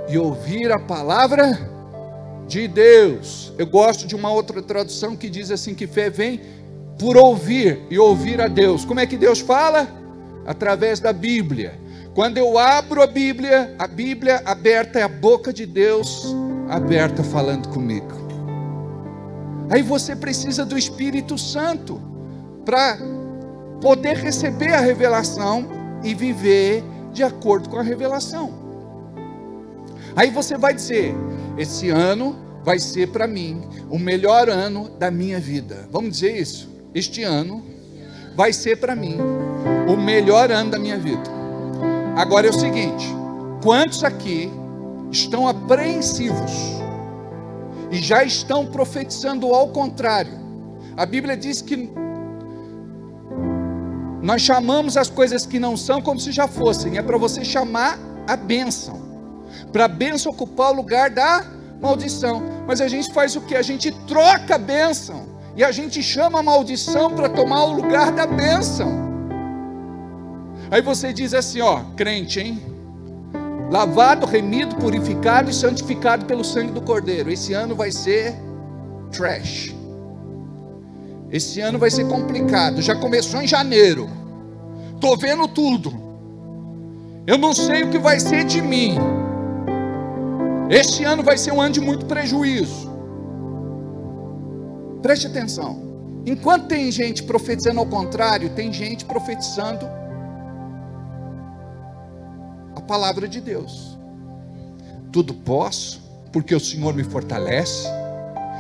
e ouvir a palavra de Deus. Eu gosto de uma outra tradução que diz assim, que fé vem por ouvir, e ouvir a Deus. Como é que Deus fala? Através da Bíblia. Quando eu abro a Bíblia aberta é a boca de Deus aberta falando comigo. Aí você precisa do Espírito Santo para poder receber a revelação e viver de acordo com a revelação. Aí você vai dizer: esse ano vai ser para mim o melhor ano da minha vida. Vamos dizer isso? Este ano vai ser para mim o melhor ano da minha vida. Agora é o seguinte: quantos aqui estão apreensivos e já estão profetizando ao contrário? A Bíblia diz que nós chamamos as coisas que não são como se já fossem. É para você chamar a bênção, para a bênção ocupar o lugar da maldição. Mas a gente faz o que? A gente troca a bênção e a gente chama a maldição para tomar o lugar da bênção. Aí você diz assim, ó, crente, hein? Lavado, remido, purificado e santificado pelo sangue do Cordeiro. Esse ano vai ser trash. Esse ano vai ser complicado. Já começou em janeiro. Estou vendo tudo. Eu não sei o que vai ser de mim. Este ano vai ser um ano de muito prejuízo. Preste atenção. Enquanto tem gente profetizando ao contrário, tem gente profetizando a palavra de Deus. Tudo posso, porque o Senhor me fortalece.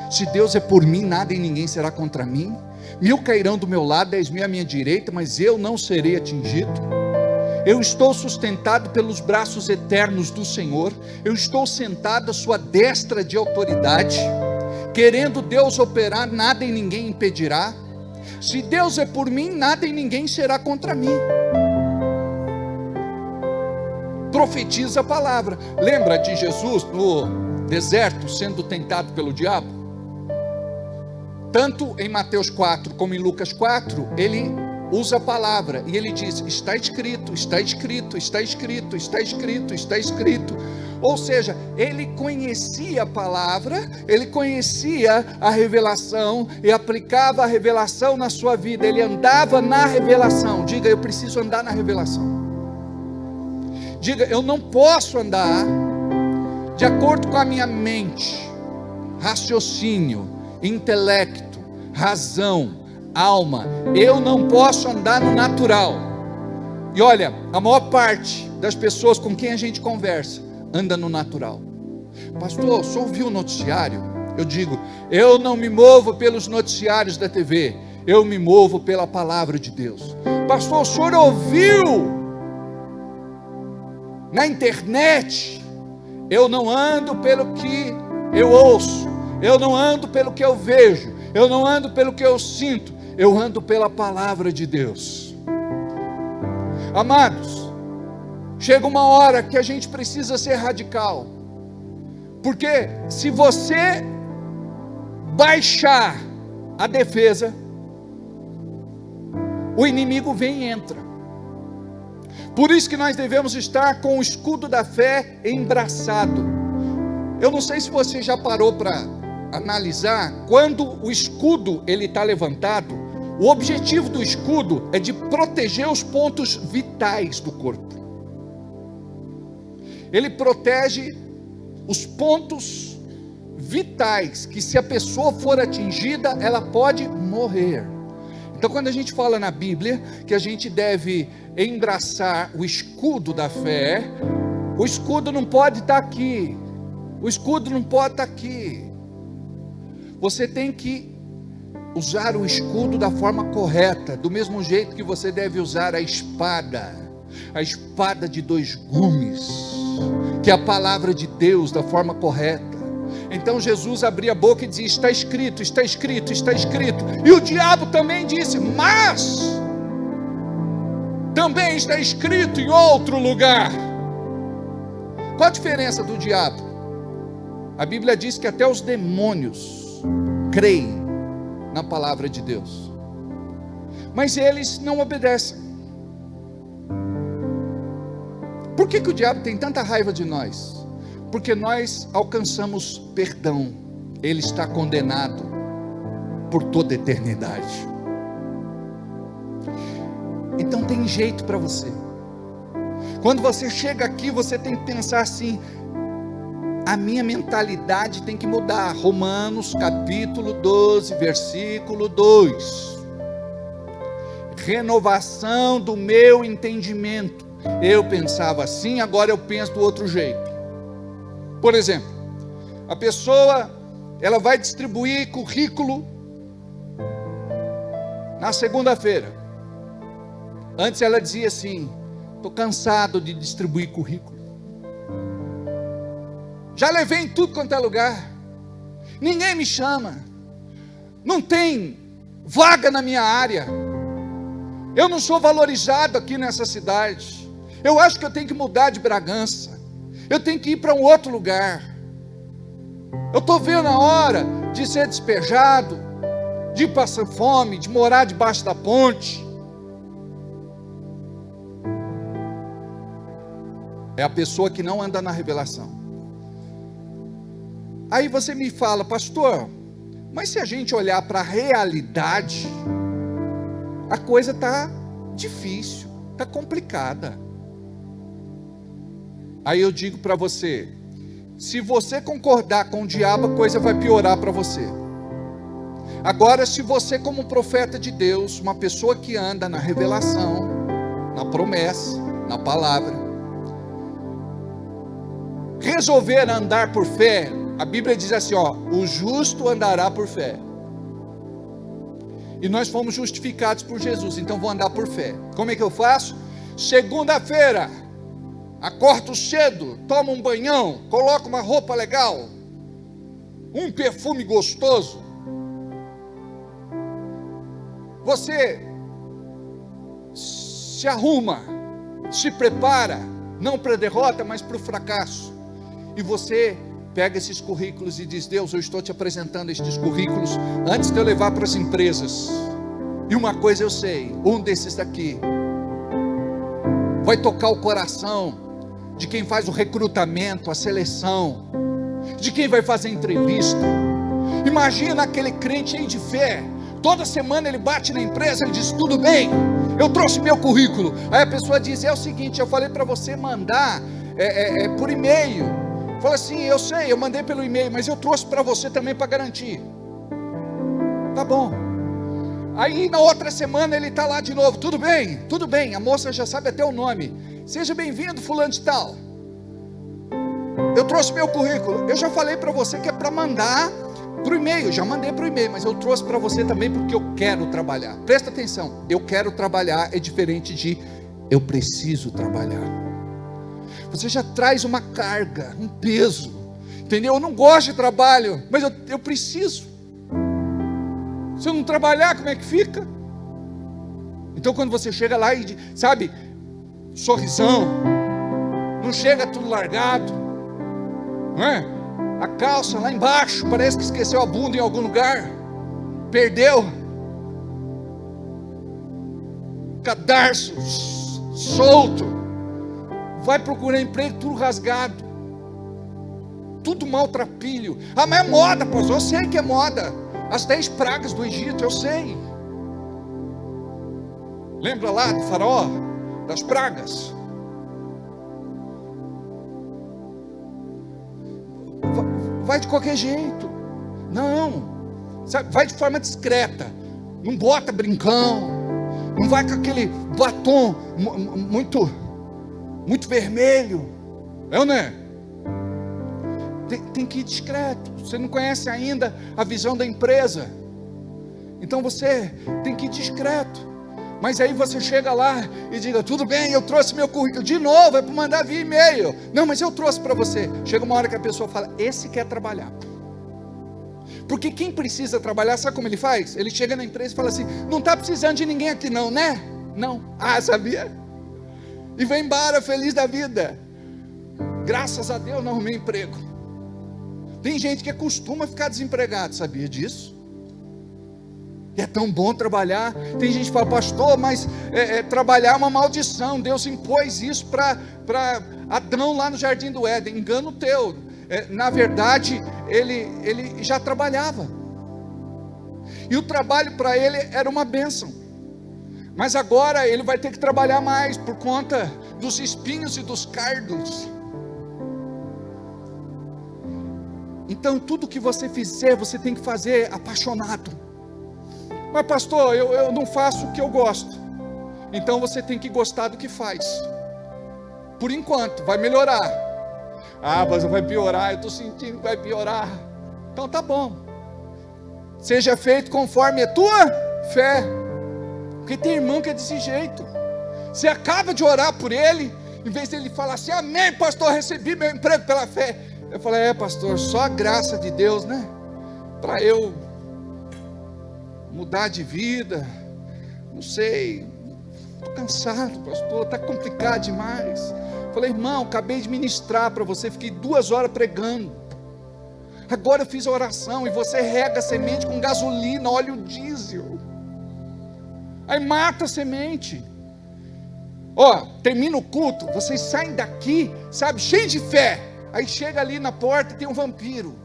Se Deus é por mim, nada e ninguém será contra mim. 1000 cairão do meu lado, 10.000 à minha direita, mas eu não serei atingido. Eu estou sustentado pelos braços eternos do Senhor. Eu estou sentado à sua destra de autoridade. Querendo Deus operar, nada e ninguém impedirá. Se Deus é por mim, nada e ninguém será contra mim. Profetiza a palavra. Lembra de Jesus no deserto sendo tentado pelo diabo? Tanto em Mateus 4 como em Lucas 4, ele usa a palavra e ele diz: está escrito, está escrito, está escrito, está escrito, está escrito. Ou seja, ele conhecia a palavra, ele conhecia a revelação e aplicava a revelação na sua vida. Ele andava na revelação. Diga, eu preciso andar na revelação. Diga, eu não posso andar de acordo com a minha mente, raciocínio, intelecto, razão, alma. Eu não posso andar no natural. E olha, a maior parte das pessoas com quem a gente conversa anda no natural. Pastor, só ouviu o noticiário? Eu digo, eu não me movo pelos noticiários da TV, eu me movo pela palavra de Deus. Pastor, o senhor ouviu na internet? Eu não ando pelo que eu ouço, eu não ando pelo que eu vejo, eu não ando pelo que eu sinto, eu ando pela palavra de Deus. Amados, chega uma hora que a gente precisa ser radical, porque se você baixar a defesa, o inimigo vem e entra. Por isso que nós devemos estar com o escudo da fé embraçado. Eu não sei se você já parou para analisar, quando o escudo ele está levantado, o objetivo do escudo é de proteger os pontos vitais do corpo. Ele protege os pontos vitais, que se a pessoa for atingida, ela pode morrer. Então quando a gente fala na Bíblia que a gente deve embraçar o escudo da fé, o escudo não pode estar aqui, o escudo não pode estar aqui. Você tem que usar o escudo da forma correta, do mesmo jeito que você deve usar a espada de 2 gumes, que é a palavra de Deus, da forma correta. Então Jesus abria a boca e dizia: está escrito, está escrito, está escrito. E o diabo também disse: mas também está escrito em outro lugar. Qual a diferença do diabo? A Bíblia diz que até os demônios creem na palavra de Deus, mas eles não obedecem. Por que o diabo tem tanta raiva de nós? Porque nós alcançamos perdão. Ele está condenado por toda a eternidade. Então tem jeito para você. Quando você chega aqui, você tem que pensar assim: a minha mentalidade tem que mudar. Romanos capítulo 12, versículo 2. Renovação do meu entendimento. Eu pensava assim, agora eu penso do outro jeito. Por exemplo, a pessoa, ela vai distribuir currículo na segunda-feira. Antes ela dizia assim: estou cansado de distribuir currículo. Já levei em tudo quanto é lugar. Ninguém me chama. Não tem vaga na minha área. Eu não sou valorizado aqui nessa cidade. Eu acho que eu tenho que mudar de Bragança. Eu tenho que ir para um outro lugar. Eu estou vendo a hora de ser despejado, de passar fome, de morar debaixo da ponte. É a pessoa que não anda na revelação. Aí você me fala: pastor, mas se a gente olhar para a realidade, a coisa está difícil, está complicada. Aí eu digo para você: se você concordar com o diabo, a coisa vai piorar para você. Agora, se você, como profeta de Deus, uma pessoa que anda na revelação, na promessa, na palavra, resolver andar por fé, a Bíblia diz assim: ó, o justo andará por fé. E nós fomos justificados por Jesus, então vou andar por fé. Como é que eu faço? Segunda-feira, acordo cedo, tomo um banhão, coloco uma roupa legal, um perfume gostoso. Você se arruma, se prepara, não para a derrota, mas para o fracasso. E você pega esses currículos e diz: Deus, eu estou te apresentando estes currículos antes de eu levar para as empresas. E uma coisa eu sei: um desses daqui vai tocar o coração de quem faz o recrutamento, a seleção, de quem vai fazer a entrevista. Imagina aquele crente cheio de fé. Toda semana ele bate na empresa e diz: tudo bem, eu trouxe meu currículo. Aí a pessoa diz: é o seguinte, eu falei para você mandar por e-mail. Fala assim: eu sei, eu mandei pelo e-mail, mas eu trouxe para você também para garantir. Tá bom. Aí na outra semana ele está lá de novo: tudo bem, a moça já sabe até o nome. Seja bem-vindo, fulano de tal. Eu trouxe meu currículo. Eu já falei para você que é para mandar por e-mail, já mandei por e-mail, mas eu trouxe para você também porque eu quero trabalhar. Presta atenção, eu quero trabalhar é diferente de eu preciso trabalhar. Você já traz uma carga, um peso, entendeu? Eu não gosto de trabalho, mas eu preciso. Se eu não trabalhar, como é que fica? Então quando você chega lá e, sabe, sorrisão, não chega tudo largado, não é? A calça lá embaixo, parece que esqueceu a bunda em algum lugar, perdeu, cadarço solto, vai procurar emprego tudo rasgado, tudo maltrapilho. Ah, mas é moda, pastor, eu sei que é moda, as 10 pragas do Egito, eu sei. Lembra lá do faraó, das pragas? Vai de qualquer jeito. Não, sabe, vai de forma discreta. Não bota brincão. Não vai com aquele batom muito vermelho. É ou não é? Tem que ir discreto. Você não conhece ainda a visão da empresa. Então você tem que ir discreto. Mas aí você chega lá e diga: tudo bem, eu trouxe meu currículo. De novo, é para mandar via e-mail. Não, mas eu trouxe para você. Chega uma hora que a pessoa fala: esse quer trabalhar. Porque quem precisa trabalhar, sabe como ele faz? Ele chega na empresa e fala assim: não está precisando de ninguém aqui não, né? Não. Ah, sabia? E vai embora feliz da vida. Graças a Deus não arrumei emprego. Tem gente que costuma ficar desempregado, sabia disso? E é tão bom trabalhar. Tem gente que fala: pastor, mas trabalhar é uma maldição. Deus impôs isso para Adão lá no jardim do Éden. Engano teu. Na verdade, ele já trabalhava. E o trabalho para ele era uma bênção. Mas agora ele vai ter que trabalhar mais por conta dos espinhos e dos cardos. Então tudo que você fizer, você tem que fazer apaixonado. Mas pastor, eu não faço o que eu gosto. Então você tem que gostar do que faz. Por enquanto, vai melhorar. Ah, mas vai piorar, eu estou sentindo que vai piorar. Então tá bom. Seja feito conforme a tua fé. Porque tem irmão que é desse jeito. Você acaba de orar por ele, em vez dele falar assim: amém, pastor, recebi meu emprego pela fé. Eu falei: pastor, só a graça de Deus, né? Para eu mudar de vida. Não sei, estou cansado, pastor, está complicado demais. Falei: irmão, acabei de ministrar para você, fiquei 2 horas pregando. Agora eu fiz a oração e você rega a semente com gasolina, óleo diesel. Aí mata a semente. Termina o culto, vocês saem daqui, sabe, cheio de fé. Aí chega ali na porta e tem um vampiro.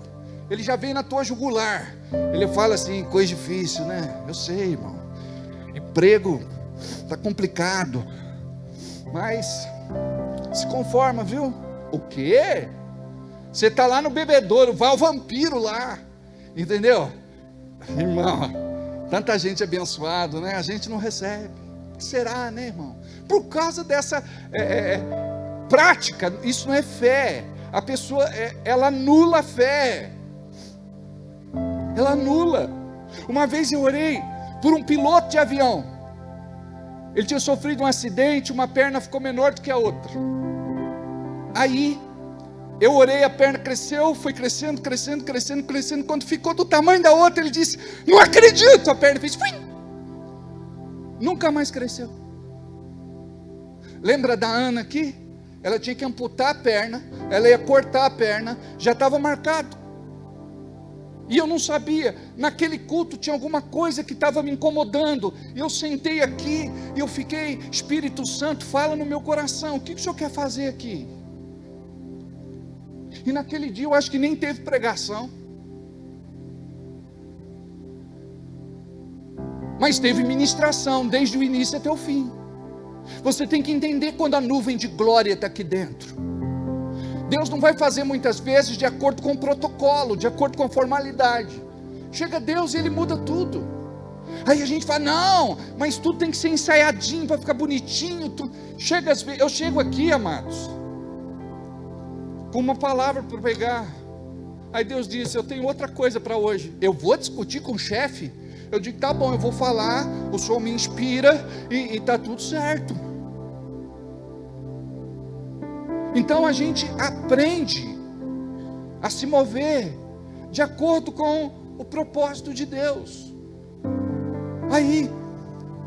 Ele já vem na tua jugular. Ele fala assim: coisa difícil, né? Eu sei, irmão. Emprego está complicado. Mas se conforma, viu? O quê? Você está lá no bebedouro, vai o vampiro lá. Entendeu? Irmão, tanta gente abençoada, né? A gente não recebe. O que será, né, irmão? Por causa dessa prática. Isso não é fé. A pessoa, ela anula a fé. Ela anula. Uma vez eu orei por um piloto de avião. Ele tinha sofrido um acidente, uma perna ficou menor do que a outra. Aí eu orei, a perna cresceu, foi crescendo. Quando ficou do tamanho da outra, ele disse: não acredito. A perna fez fui. Nunca mais cresceu. Lembra da Ana aqui? Ela tinha que amputar a perna, ela ia cortar a perna, já estava marcado. E eu não sabia. Naquele culto tinha alguma coisa que estava me incomodando. Eu sentei aqui e eu fiquei: Espírito Santo, fala no meu coração, o que o Senhor quer fazer aqui? E naquele dia eu acho que nem teve pregação, mas teve ministração desde o início até o fim. Você tem que entender quando a nuvem de glória está aqui dentro. Deus não vai fazer muitas vezes de acordo com o protocolo, de acordo com a formalidade. Chega Deus e Ele muda tudo. Aí a gente fala: não, mas tudo tem que ser ensaiadinho para ficar bonitinho. Eu chego aqui, amados, com uma palavra para pegar. Aí Deus disse: eu tenho outra coisa para hoje. Eu vou discutir com o chefe? Eu digo: tá bom, eu vou falar, o Senhor me inspira e tá tudo certo. Então a gente aprende a se mover de acordo com o propósito de Deus. Aí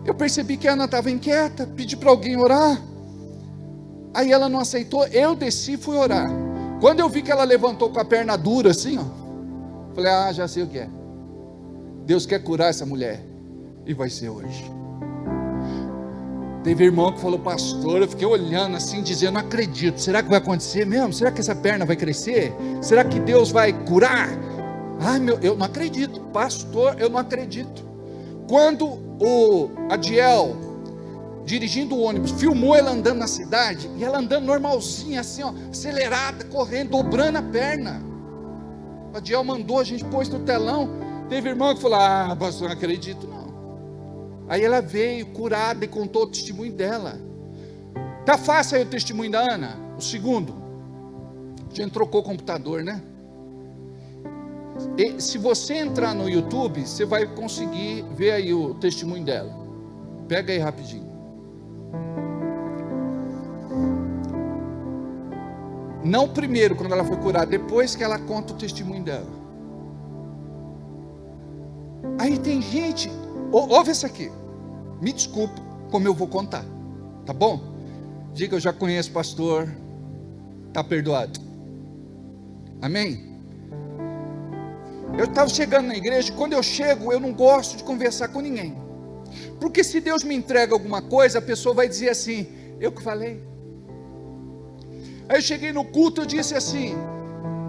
eu percebi que a Ana estava inquieta, pedi para alguém orar. Aí ela não aceitou, eu desci e fui orar. Quando eu vi que ela levantou com a perna dura assim, falei: ah, já sei o que é. Deus quer curar essa mulher, e vai ser hoje. Teve irmão que falou: pastor, eu fiquei olhando assim, dizendo: não acredito, será que vai acontecer mesmo? Será que essa perna vai crescer? Será que Deus vai curar? Ai, eu não acredito, pastor, eu não acredito. Quando o Adiel, dirigindo o ônibus, filmou ela andando na cidade, e ela andando normalzinha assim, acelerada, correndo, dobrando a perna. O Adiel mandou, a gente pôs no telão. Teve irmão que falou: ah, pastor, não acredito não. Aí ela veio curada e contou o testemunho dela. Tá fácil aí o testemunho da Ana? O segundo. A gente trocou o computador, né? E se você entrar no YouTube, você vai conseguir ver aí o testemunho dela. Pega aí rapidinho. Não primeiro, quando ela foi curada, depois que ela conta o testemunho dela. Aí tem gente, ouve isso aqui. Me desculpa, como eu vou contar, tá bom? Diga, eu já conheço o pastor, está perdoado. Amém? Eu estava chegando na igreja, quando eu chego, eu não gosto de conversar com ninguém. Porque se Deus me entrega alguma coisa, a pessoa vai dizer assim, eu que falei. Aí eu cheguei no culto, eu disse assim,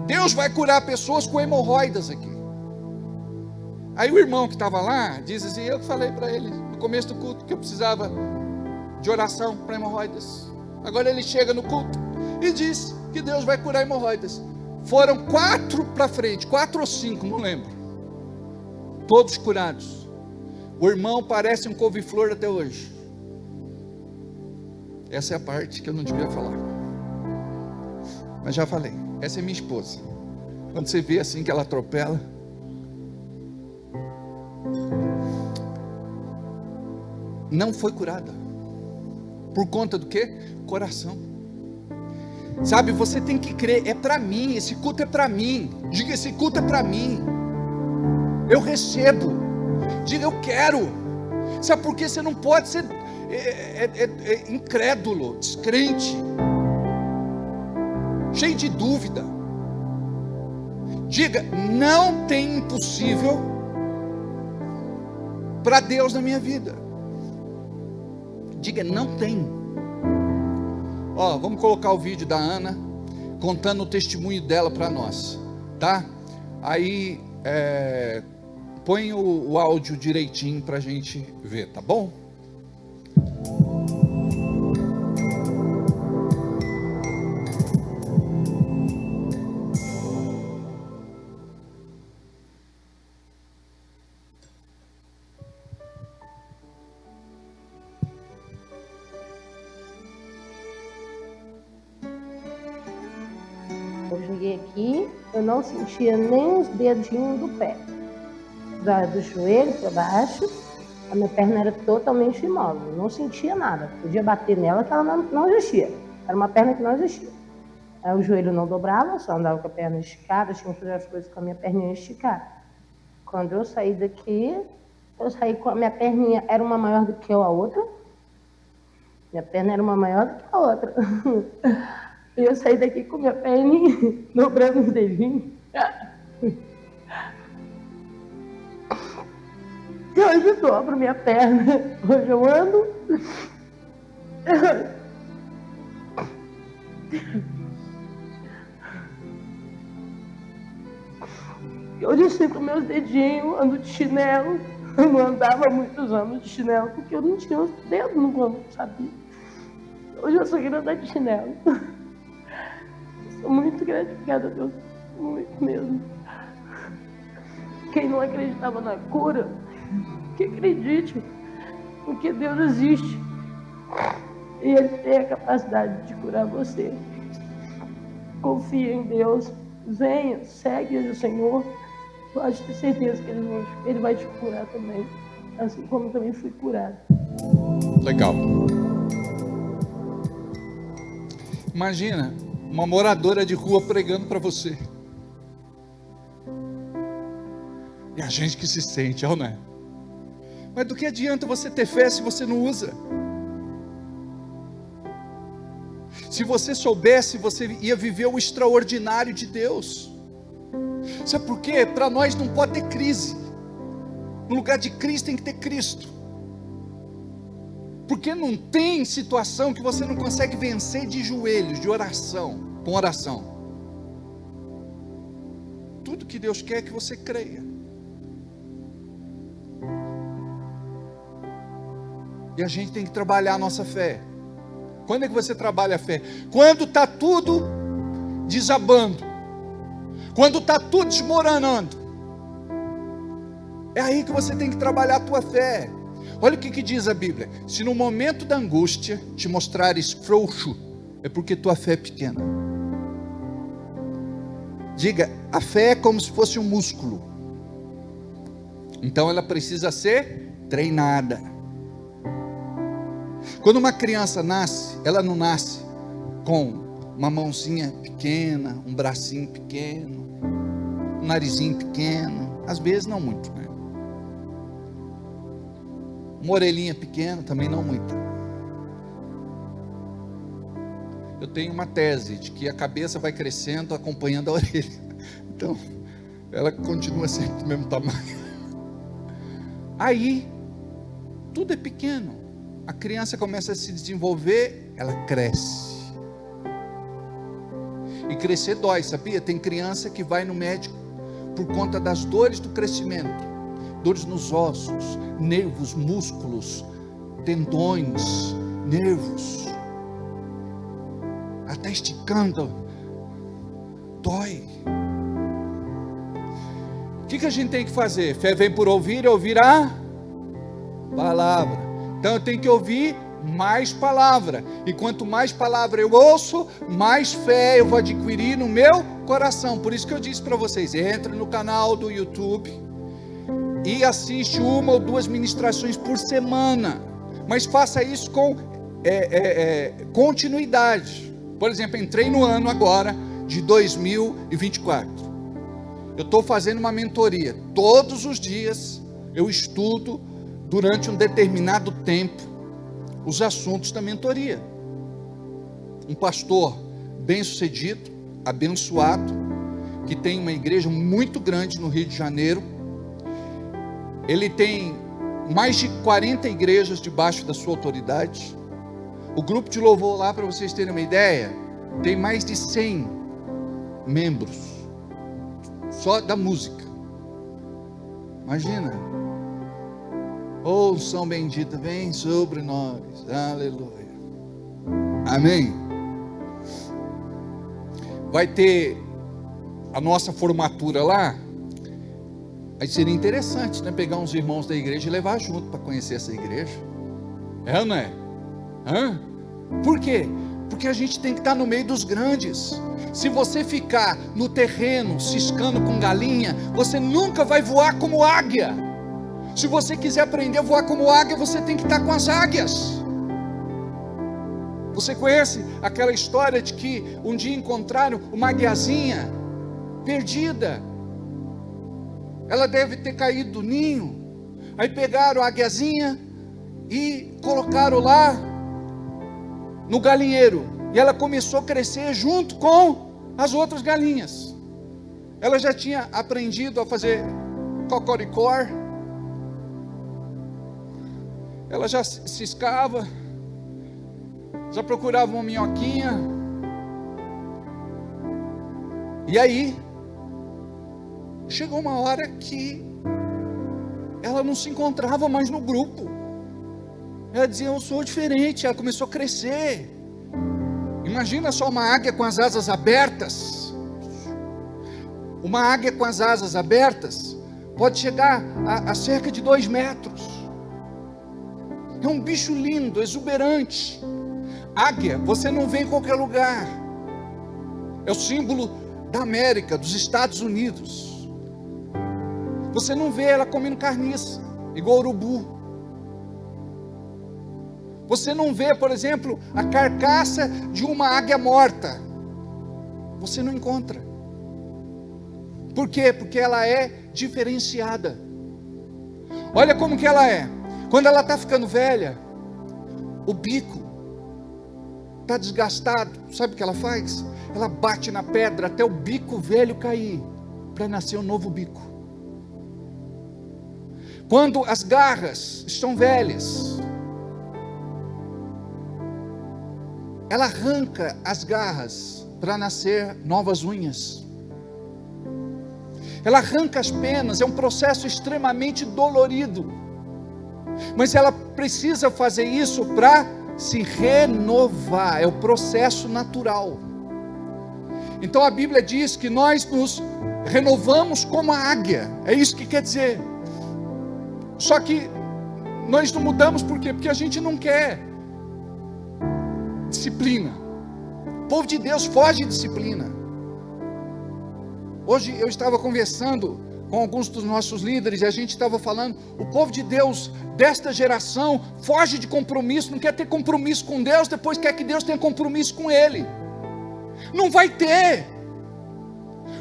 Deus vai curar pessoas com hemorroidas aqui. Aí o irmão que estava lá, diz assim, eu que falei para ele, no começo do culto, que eu precisava de oração para hemorroidas. Agora ele chega no culto e diz que Deus vai curar hemorroidas. Foram 4 para frente, 4 ou 5, não lembro. Todos curados. O irmão parece um couve-flor até hoje. Essa é a parte que eu não devia falar. Mas já falei, essa é minha esposa. Quando você vê assim que ela atropela. Não foi curada. Por conta do quê? Coração. Sabe, você tem que crer, é para mim, esse culto é para mim. Diga, esse culto é para mim. Eu recebo. Diga, eu quero. Sabe por quê? Você não pode ser incrédulo, descrente, cheio de dúvida. Diga, não tem impossível para Deus na minha vida. Diga, não tem. Ó, vamos colocar o vídeo da Ana contando o testemunho dela para nós, tá? Aí põe o áudio direitinho para a gente ver, tá bom? Eu cheguei aqui, eu não sentia nem os dedinhos do pé. Do joelho para baixo, a minha perna era totalmente imóvel, não sentia nada. Podia bater nela que ela não existia. Era uma perna que não existia. Aí o joelho não dobrava, só andava com a perna esticada, tinha que fazer as coisas com a minha perninha esticada. Quando eu saí daqui, eu saí com a minha perninha, era uma maior do que a outra. Minha perna era uma maior do que a outra. E eu saí daqui com minha perninha, dobrando os dedinhos. E hoje eu dobro minha perna. Hoje eu ando. Hoje eu sinto meus dedinhos, ando de chinelo. Eu não andava há muitos anos de chinelo, porque eu não tinha os dedos no corpo, sabia? Hoje eu só queria andar de chinelo. Sou muito gratificada a Deus, muito mesmo. Quem não acreditava na cura, que acredite, porque Deus existe. E Ele tem a capacidade de curar você. Confia em Deus, venha, segue o Senhor. Pode ter certeza que Ele vai te curar também, assim como eu também fui curada. Legal. Imagina uma moradora de rua pregando para você. E a gente que se sente, não é? Mas do que adianta você ter fé se você não usa? Se você soubesse, você ia viver o extraordinário de Deus. Sabe por quê? Para nós não pode ter crise. No lugar de crise tem que ter Cristo. Porque não tem situação que você não consegue vencer de joelhos, de oração, com oração. Tudo que Deus quer é que você creia. E a gente tem que trabalhar a nossa fé. Quando é que você trabalha a fé? Quando está tudo desabando. Quando está tudo desmoronando. É aí que você tem que trabalhar a tua fé. Olha o que diz a Bíblia. Se no momento da angústia te mostrares frouxo, é porque tua fé é pequena. Diga, a fé é como se fosse um músculo. Então ela precisa ser treinada. Quando uma criança nasce, ela não nasce com uma mãozinha pequena, um bracinho pequeno, um narizinho pequeno, às vezes não muito, né? Uma orelhinha pequena, também não muito. Eu tenho uma tese de que a cabeça vai crescendo acompanhando a orelha. Então, ela continua sempre do mesmo tamanho. Aí, tudo é pequeno. A criança começa a se desenvolver, ela cresce. E crescer dói, sabia? Tem criança que vai no médico por conta das dores do crescimento. Dores nos ossos, nervos, músculos, tendões, nervos. Até esticando, dói. O que a gente tem que fazer? Fé vem por ouvir, e ouvir a palavra. Então eu tenho que ouvir mais palavra. E quanto mais palavra eu ouço, mais fé eu vou adquirir no meu coração. Por isso que eu disse para vocês, entre no canal do YouTube e assiste 1 ou 2 ministrações por semana. Mas faça isso com continuidade. Por exemplo, entrei no ano agora de 2024. Eu estou fazendo uma mentoria. Todos os dias eu estudo durante um determinado tempo os assuntos da mentoria. Um pastor bem-sucedido, abençoado, que tem uma igreja muito grande no Rio de Janeiro. Ele tem mais de 40 igrejas debaixo da sua autoridade. O grupo de louvor lá, para vocês terem uma ideia, tem mais de 100 membros, só da música. Imagina. Oh, São Bendito, vem sobre nós, aleluia, amém. Vai ter a nossa formatura lá. Aí seria interessante, né? Pegar uns irmãos da igreja e levar junto para conhecer essa igreja. É ou não é? Hã? Por quê? Porque a gente tem que estar no meio dos grandes. Se você ficar no terreno ciscando com galinha, você nunca vai voar como águia. Se você quiser aprender a voar como águia, você tem que estar com as águias. Você conhece aquela história de que um dia encontraram uma águiazinha perdida? Ela deve ter caído do ninho. Aí pegaram a águiazinha e colocaram lá no galinheiro. E ela começou a crescer junto com as outras galinhas. Ela já tinha aprendido a fazer cocoricó. Ela já ciscava, já procurava uma minhoquinha. E aí, chegou uma hora que ela não se encontrava mais no grupo. Ela dizia, eu sou diferente. Ela começou a crescer. Imagina só uma águia com as asas abertas. Uma águia com as asas abertas pode chegar a cerca de 2 metros. É um bicho lindo, exuberante. Águia, você não vê em qualquer lugar. É o símbolo da América, dos Estados Unidos. Você não vê ela comendo carniça, igual urubu. Você não vê, por exemplo, a carcaça de uma águia morta. Você não encontra. Por quê? Porque ela é diferenciada. Olha como que ela é. Quando ela está ficando velha, o bico está desgastado. Sabe o que ela faz? Ela bate na pedra até o bico velho cair, para nascer um novo bico. Quando as garras estão velhas, ela arranca as garras para nascer novas unhas. Ela arranca as penas, é um processo extremamente dolorido. Mas ela precisa fazer isso para se renovar, é o processo natural. Então a Bíblia diz que nós nos renovamos como a águia, é isso que quer dizer. Só que nós não mudamos por quê? Porque a gente não quer disciplina. O povo de Deus foge de disciplina. Hoje eu estava conversando com alguns dos nossos líderes e a gente estava falando, o povo de Deus desta geração foge de compromisso, não quer ter compromisso com Deus, depois quer que Deus tenha compromisso com ele. Não vai ter.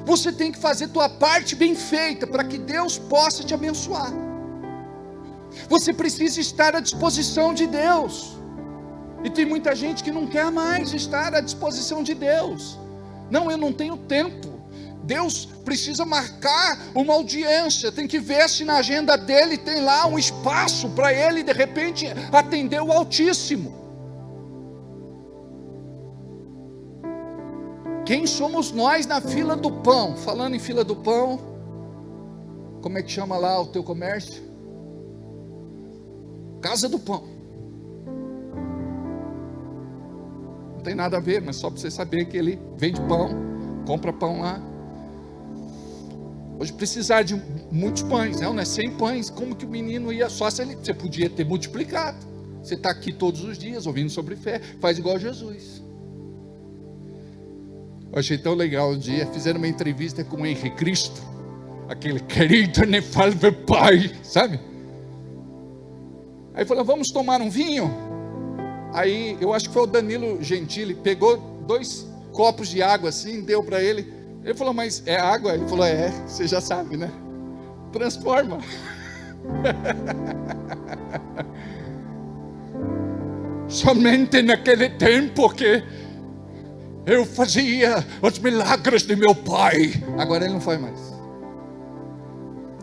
Você tem que fazer tua parte bem feita para que Deus possa te abençoar. Você precisa estar à disposição de Deus. E tem muita gente que não quer mais estar à disposição de Deus. Não, eu não tenho tempo. Deus precisa marcar uma audiência, tem que ver se na agenda dele tem lá um espaço para ele de repente atender o Altíssimo. Quem somos nós na fila do pão? Falando em fila do pão, como é que chama lá o teu comércio? Casa do Pão. Não tem nada a ver, mas só para você saber que ele vende pão, compra pão lá. Hoje precisar de muitos pães, não é 100 pães, como que o menino ia só se ele, você podia ter multiplicado. Você está aqui todos os dias ouvindo sobre fé, faz igual Jesus. Eu achei tão legal um dia, fizeram uma entrevista com o Henrique Cristo, aquele querido inefável pai, sabe? Aí falou, vamos tomar um vinho? Aí eu acho que foi o Danilo Gentili, pegou 2 copos de água assim, deu para ele. Ele falou, mas é água? Ele falou, você já sabe, né? Transforma. Somente naquele tempo que eu fazia os milagres de meu pai. Agora ele não faz mais.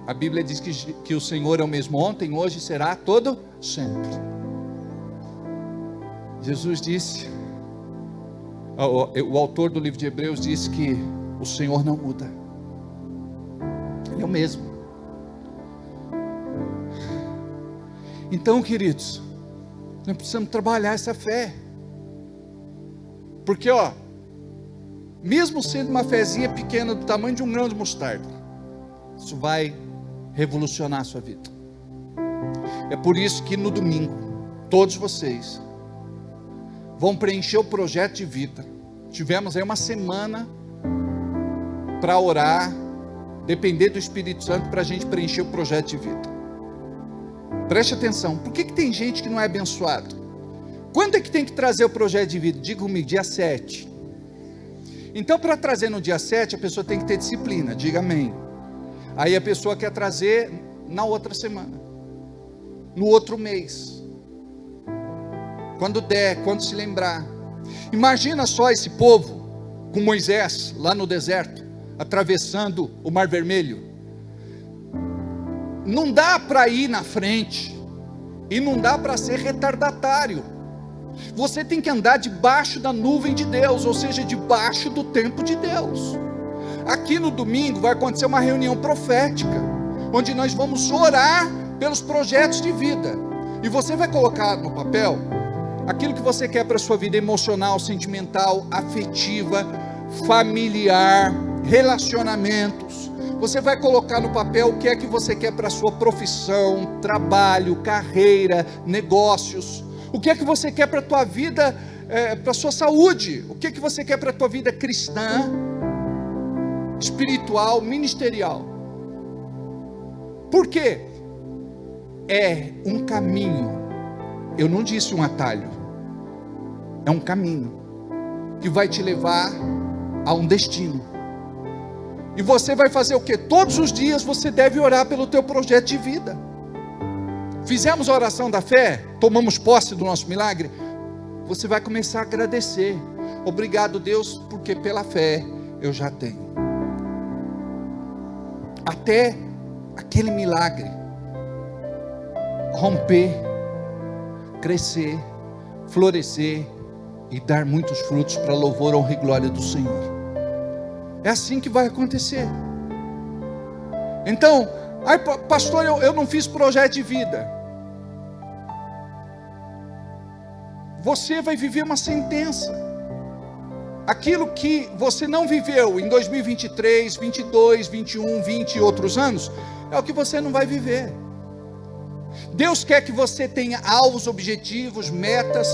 A Bíblia diz que o Senhor é o mesmo ontem, hoje, será todo sempre. Jesus disse, o autor do livro de Hebreus disse que o Senhor não muda. Ele é o mesmo. Então, queridos, nós precisamos trabalhar essa fé. Porque, mesmo sendo uma fezinha pequena do tamanho de um grão de mostarda, isso vai revolucionar a sua vida. É por isso que no domingo, todos vocês vão preencher o projeto de vida. Tivemos aí uma semana para orar, depender do Espírito Santo para a gente preencher o projeto de vida. Preste atenção, por que tem gente que não é abençoado? Quando é que tem que trazer o projeto de vida? Diga comigo, dia 7. Então, para trazer no dia 7, a pessoa tem que ter disciplina, diga amém. Aí a pessoa quer trazer na outra semana, no outro mês, quando der, quando se lembrar. Imagina só esse povo, com Moisés, lá no deserto, atravessando o Mar Vermelho. Não dá para ir na frente, e não dá para ser retardatário. Você tem que andar debaixo da nuvem de Deus, ou seja, debaixo do tempo de Deus. Aqui no domingo vai acontecer uma reunião profética, onde nós vamos orar pelos projetos de vida, e você vai colocar no papel aquilo que você quer para a sua vida emocional, sentimental, afetiva, familiar, relacionamentos. Você vai colocar no papel o que é que você quer para a sua profissão, trabalho, carreira, negócios. O que é que você quer para a tua vida, para a sua saúde? O que é que você quer para a tua vida cristã, espiritual, ministerial? Por quê? É um caminho. Eu não disse um atalho. É um caminho que vai te levar a um destino. E você vai fazer o quê? Todos os dias você deve orar pelo teu projeto de vida. Fizemos a oração da fé, tomamos posse do nosso milagre. Você vai começar a agradecer. Obrigado, Deus, porque pela fé eu já tenho. Até aquele milagre romper, crescer, florescer e dar muitos frutos para louvor, honra e glória do Senhor. É assim que vai acontecer. Então, pastor, eu não fiz projeto de vida. Você vai viver uma sentença. Aquilo que você não viveu em 2023, 22, 21, 20 e outros anos, é o que você não vai viver. Deus quer que você tenha alvos, objetivos, metas,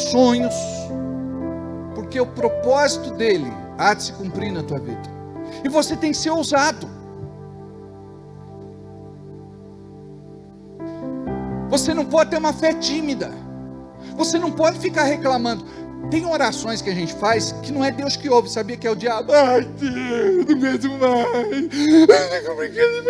sonhos, porque o propósito dele, há de se cumprir na tua vida. E você tem que ser ousado. Você não pode ter uma fé tímida. Você não pode ficar reclamando. Tem orações que a gente faz que não é Deus que ouve, sabia que é o diabo. Ai, Deus, não aguento mais. Como é que ele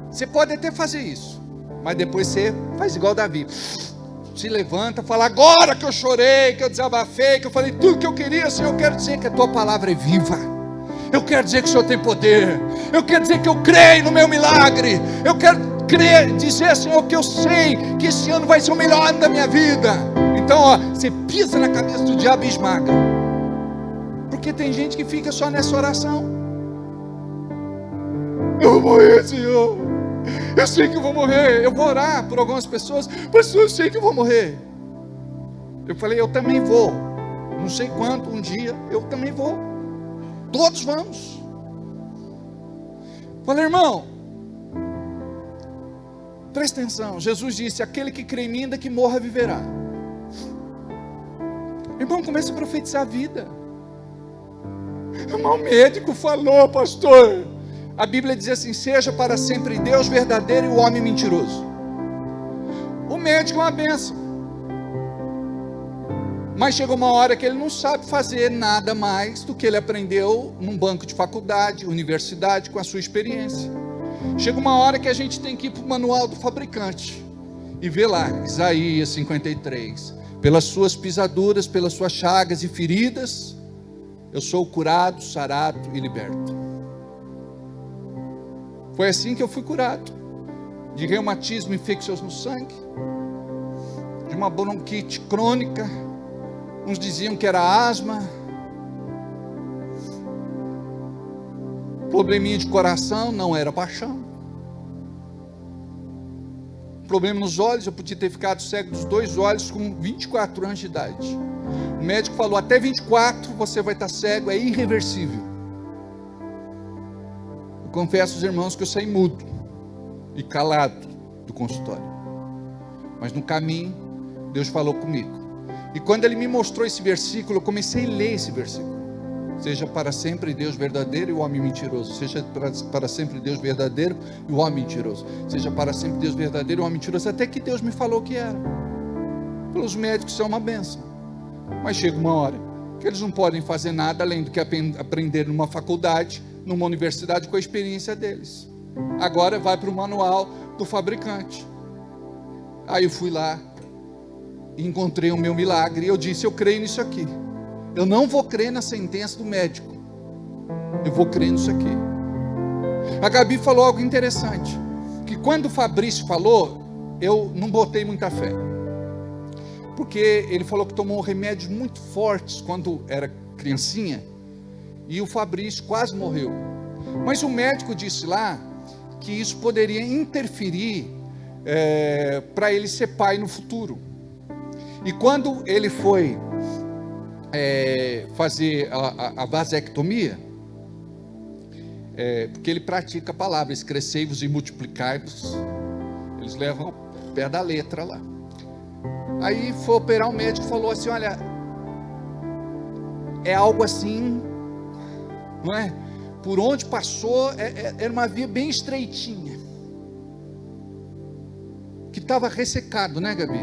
Você pode até fazer isso, mas depois você faz igual Davi. Se levanta, fala: agora que eu chorei, que eu desabafei, que eu falei tudo que eu queria, Senhor, eu quero dizer que a tua palavra é viva. Eu quero dizer que o Senhor tem poder. Eu quero dizer que eu creio no meu milagre. Eu quero dizer, Senhor, que eu sei que esse ano vai ser o melhor ano da minha vida. Então, você pisa na cabeça do diabo e esmaga. Porque tem gente que fica só nessa oração. Eu vou morrer, Senhor. Eu sei que eu vou morrer. Eu vou orar por algumas pessoas. Pastor, eu sei que eu vou morrer. Eu falei: eu também vou. Não sei quanto, um dia, eu também vou. Todos vamos. Falei: irmão, presta atenção. Jesus disse: aquele que crê em mim, ainda que morra, viverá. Irmão, comece a profetizar a vida. Irmão, o médico falou, pastor. A Bíblia diz assim: seja para sempre Deus verdadeiro e o homem mentiroso. O médico é uma bênção, mas chega uma hora que ele não sabe fazer nada mais do que ele aprendeu num banco de faculdade, universidade, com a sua experiência. Chega uma hora que a gente tem que ir para o manual do fabricante e ver lá, Isaías 53, pelas suas pisaduras, pelas suas chagas e feridas, eu sou curado, sarado e liberto. Foi assim que eu fui curado, de reumatismo infeccioso no sangue, de uma bronquite crônica. Uns diziam que era asma, probleminha de coração, não era paixão, problema nos olhos, eu podia ter ficado cego dos 2 olhos com 24 anos de idade. O médico falou: até 24 você vai estar cego, é irreversível. Eu confesso aos irmãos que eu saí mudo e calado do consultório, mas no caminho Deus falou comigo. E quando Ele me mostrou esse versículo, eu comecei a ler esse versículo. Seja para sempre Deus verdadeiro e o homem mentiroso. Seja para sempre Deus verdadeiro e o homem mentiroso. Seja para sempre Deus verdadeiro e o homem mentiroso. Até que Deus me falou que era. Os médicos são uma bênção, mas chega uma hora que eles não podem fazer nada além do que aprender numa faculdade, numa universidade, com a experiência deles. Agora vai para o manual do fabricante. Aí eu fui lá, encontrei o meu milagre e eu disse: eu creio nisso aqui. Eu não vou crer na sentença do médico, eu vou crer nisso aqui. A Gabi falou algo interessante, que quando o Fabrício falou, eu não botei muita fé, porque ele falou que tomou remédios muito fortes quando era criancinha, e o Fabrício quase morreu. Mas o médico disse lá que isso poderia interferir para ele ser pai no futuro. E quando ele foi fazer a vasectomia, porque ele pratica a palavra, crescei-vos e multiplicai-vos, eles levam ao pé da letra lá. Aí foi operar, o médico falou assim: olha, é algo assim, não é? Por onde passou, era uma via bem estreitinha, que estava ressecado, né, Gabi?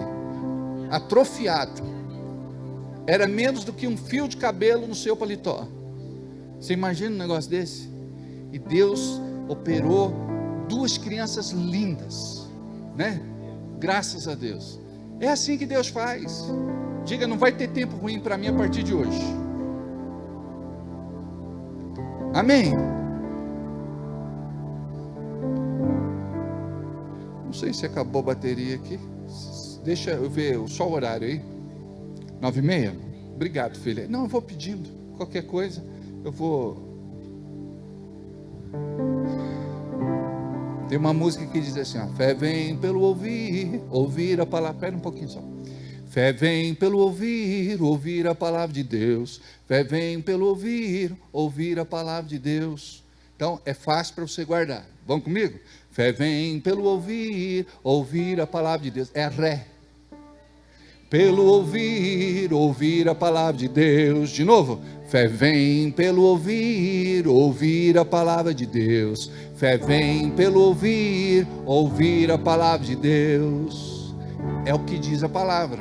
Atrofiado. Era menos do que um fio de cabelo no seu paletó. Você imagina um negócio desse? E Deus operou 2 crianças lindas, né? Graças a Deus. É assim que Deus faz. Diga: não vai ter tempo ruim para mim a partir de hoje. Amém? Não sei se acabou a bateria aqui. Deixa eu ver só o horário aí. 9h30? Obrigado, filha. Não, eu vou pedindo. Qualquer coisa, eu vou. Tem uma música que diz assim: ó, fé vem pelo ouvir, ouvir a palavra. Espera um pouquinho só. Fé vem pelo ouvir, ouvir a palavra de Deus. Fé vem pelo ouvir, ouvir a palavra de Deus. Então é fácil para você guardar. Vão comigo? Fé vem pelo ouvir, ouvir a palavra de Deus. É ré. Pelo ouvir, ouvir a palavra de Deus. De novo. Fé vem pelo ouvir, ouvir a palavra de Deus. Fé vem pelo ouvir, ouvir a palavra de Deus. É o que diz a palavra.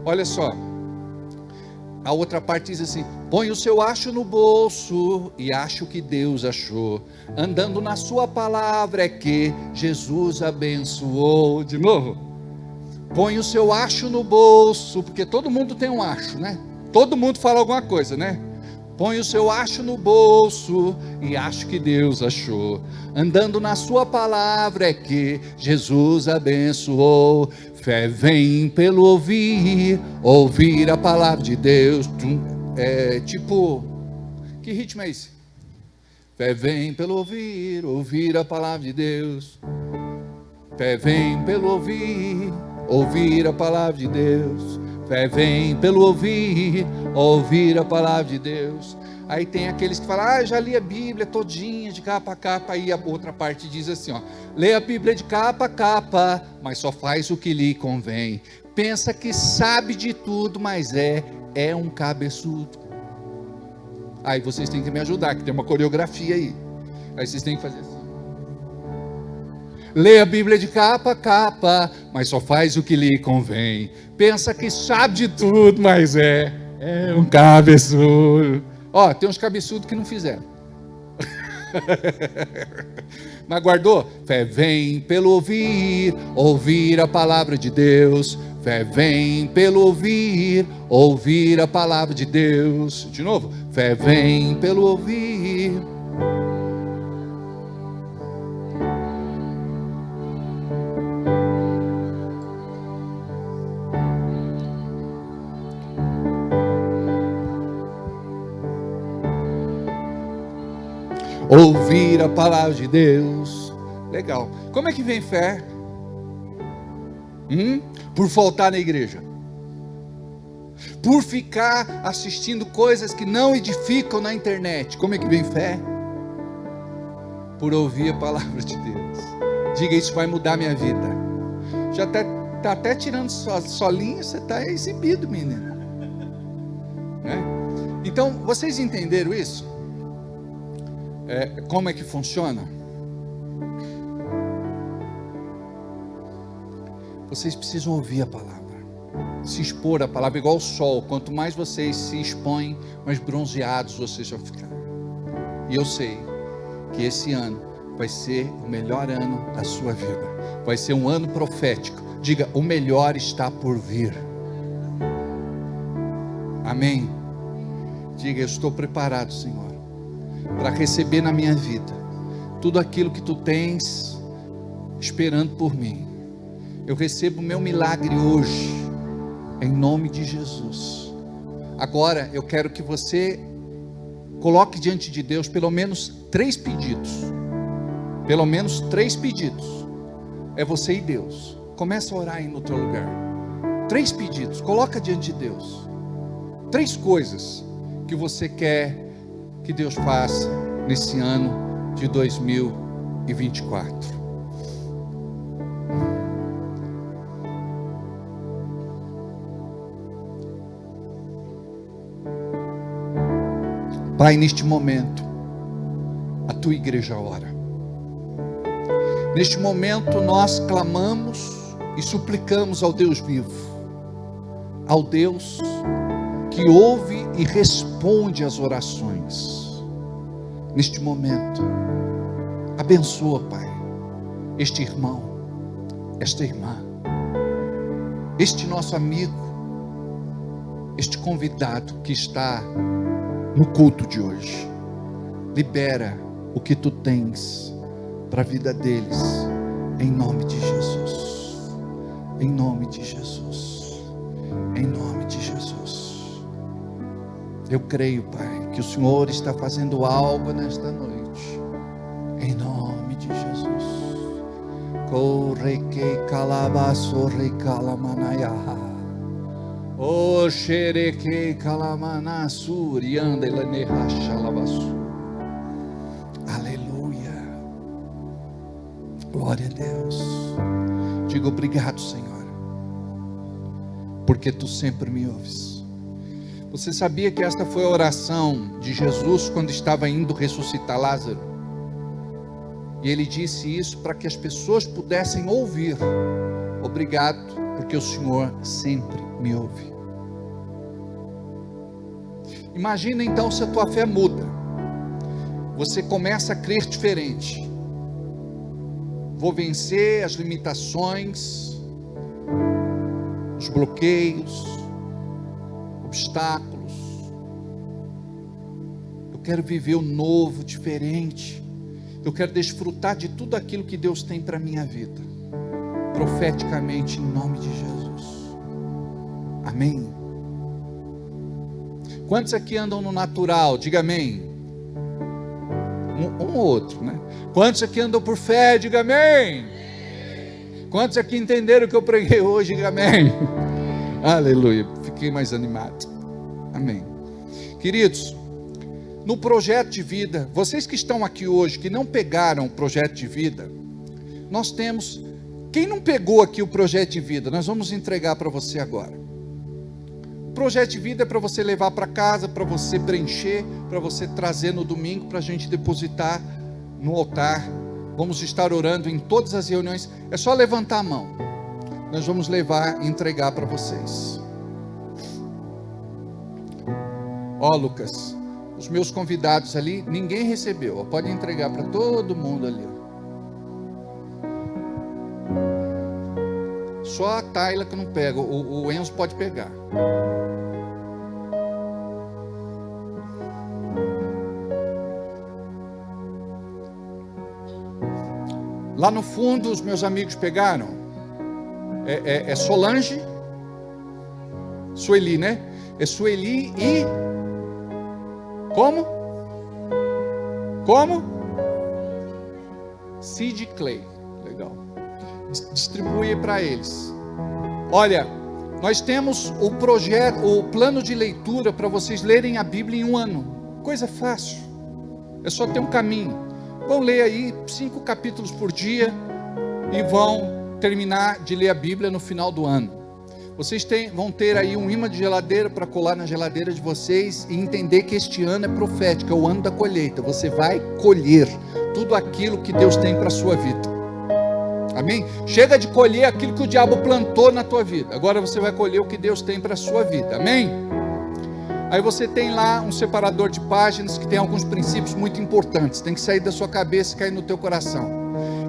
Olha só. A outra parte diz assim: põe o seu acho no bolso e ache o que Deus achou. Andando na sua palavra é que Jesus abençoou. De novo. Põe o seu acho no bolso, porque todo mundo tem um acho, né? Todo mundo fala alguma coisa, né? Põe o seu acho no bolso e acho que Deus achou. Andando na sua palavra é que Jesus abençoou. Fé vem pelo ouvir, ouvir a palavra de Deus. É tipo, que ritmo é esse? Fé vem pelo ouvir, ouvir a palavra de Deus. Fé vem pelo ouvir, ouvir a palavra de Deus. Fé vem pelo ouvir, ouvir a palavra de Deus. Aí tem aqueles que falam: já li a Bíblia todinha, de capa a capa. Aí a outra parte diz assim, lê a Bíblia de capa a capa, mas só faz o que lhe convém. Pensa que sabe de tudo, mas é um cabeçudo. Aí vocês têm que me ajudar, que tem uma coreografia aí. Aí vocês têm que fazer assim. Lê a Bíblia de capa a capa, mas só faz o que lhe convém. Pensa que sabe de tudo, mas é um cabeçudo. Tem uns cabeçudos que não fizeram. Mas guardou? Fé vem pelo ouvir, ouvir a palavra de Deus. Fé vem pelo ouvir, ouvir a palavra de Deus. De novo. Fé vem pelo ouvir. Ouvir a palavra de Deus. Legal. Como é que vem fé? Por faltar na igreja. Por ficar assistindo coisas que não edificam na internet. Como é que vem fé? Por ouvir a palavra de Deus. Diga: isso vai mudar minha vida. Já está até tirando solinho, você está exibido, menina. Né? Então, vocês entenderam isso? Como é que funciona? Vocês precisam ouvir a palavra, se expor à palavra, igual o sol. Quanto mais vocês se expõem, mais bronzeados vocês vão ficar. E eu sei que esse ano vai ser o melhor ano da sua vida. Vai ser um ano profético. Diga: o melhor está por vir. Amém? Diga: eu estou preparado, Senhor, para receber na minha vida tudo aquilo que tu tens esperando por mim. Eu recebo o meu milagre hoje, em nome de Jesus. Agora eu quero que você coloque diante de Deus pelo menos 3 pedidos. Pelo menos 3 pedidos. É você e Deus. Começa a orar aí no teu lugar. 3 pedidos, coloca diante de Deus. 3 coisas que você quer que Deus faça nesse ano de 2024. Pai, neste momento, a tua igreja ora. Neste momento nós clamamos e suplicamos ao Deus vivo, ao Deus que ouve e responde às orações. Neste momento, abençoa, Pai, este irmão, esta irmã, este nosso amigo, este convidado que está no culto de hoje. Libera o que tu tens para a vida deles, em nome de Jesus, em nome de Jesus, em nome de Jesus. Eu creio, Pai, que o Senhor está fazendo algo nesta noite, em nome de Jesus. Correque calabaço recalamanaiaha. O xereque calamanasu rianda elanehaxa labaçu. Aleluia. Glória a Deus. Diga obrigado, Senhor, porque Tu sempre me ouves. Você sabia que esta foi a oração de Jesus quando estava indo ressuscitar Lázaro? E Ele disse isso para que as pessoas pudessem ouvir: obrigado, porque o Senhor sempre me ouve. Imagina então se a tua fé muda. Você começa a crer diferente. Vou vencer as limitações, os bloqueios, obstáculos. Eu quero viver o novo, diferente. Eu quero desfrutar de tudo aquilo que Deus tem para a minha vida, profeticamente, em nome de Jesus. Amém? Quantos aqui andam no natural? Diga amém. Um ou outro, né? Quantos aqui andam por fé? Diga amém. Quantos aqui entenderam o que eu preguei hoje? Diga amém. Aleluia. Fiquei mais animado. Amém. Queridos, no projeto de vida, vocês que estão aqui hoje, que não pegaram o projeto de vida, nós temos, quem não pegou aqui o projeto de vida, nós vamos entregar para você agora. O projeto de vida é para você levar para casa, para você preencher, para você trazer no domingo, para a gente depositar no altar. Vamos estar orando em todas as reuniões. É só levantar a mão. Nós vamos levar e entregar para vocês. Ó, Lucas, os meus convidados ali, ninguém recebeu. Pode entregar para todo mundo ali. Só a Tayla que não pega. O Enzo pode pegar. Lá no fundo, os meus amigos pegaram. É Solange, Sueli, né? É Sueli e... Como? Sid Clay. Legal. Distribui para eles. Olha, nós temos o projeto, o plano de leitura para vocês lerem a Bíblia em um ano. Coisa fácil. É só ter um caminho. Vão ler aí 5 capítulos por dia e vão terminar de ler a Bíblia no final do ano. Vocês vão ter aí um imã de geladeira para colar na geladeira de vocês e entender que este ano é profético, é o ano da colheita. Você vai colher tudo aquilo que Deus tem para a sua vida. Amém? Chega de colher aquilo que o diabo plantou na tua vida. Agora você vai colher o que Deus tem para a sua vida. Amém? Aí você tem lá um separador de páginas que tem alguns princípios muito importantes. Tem que sair da sua cabeça e cair no teu coração.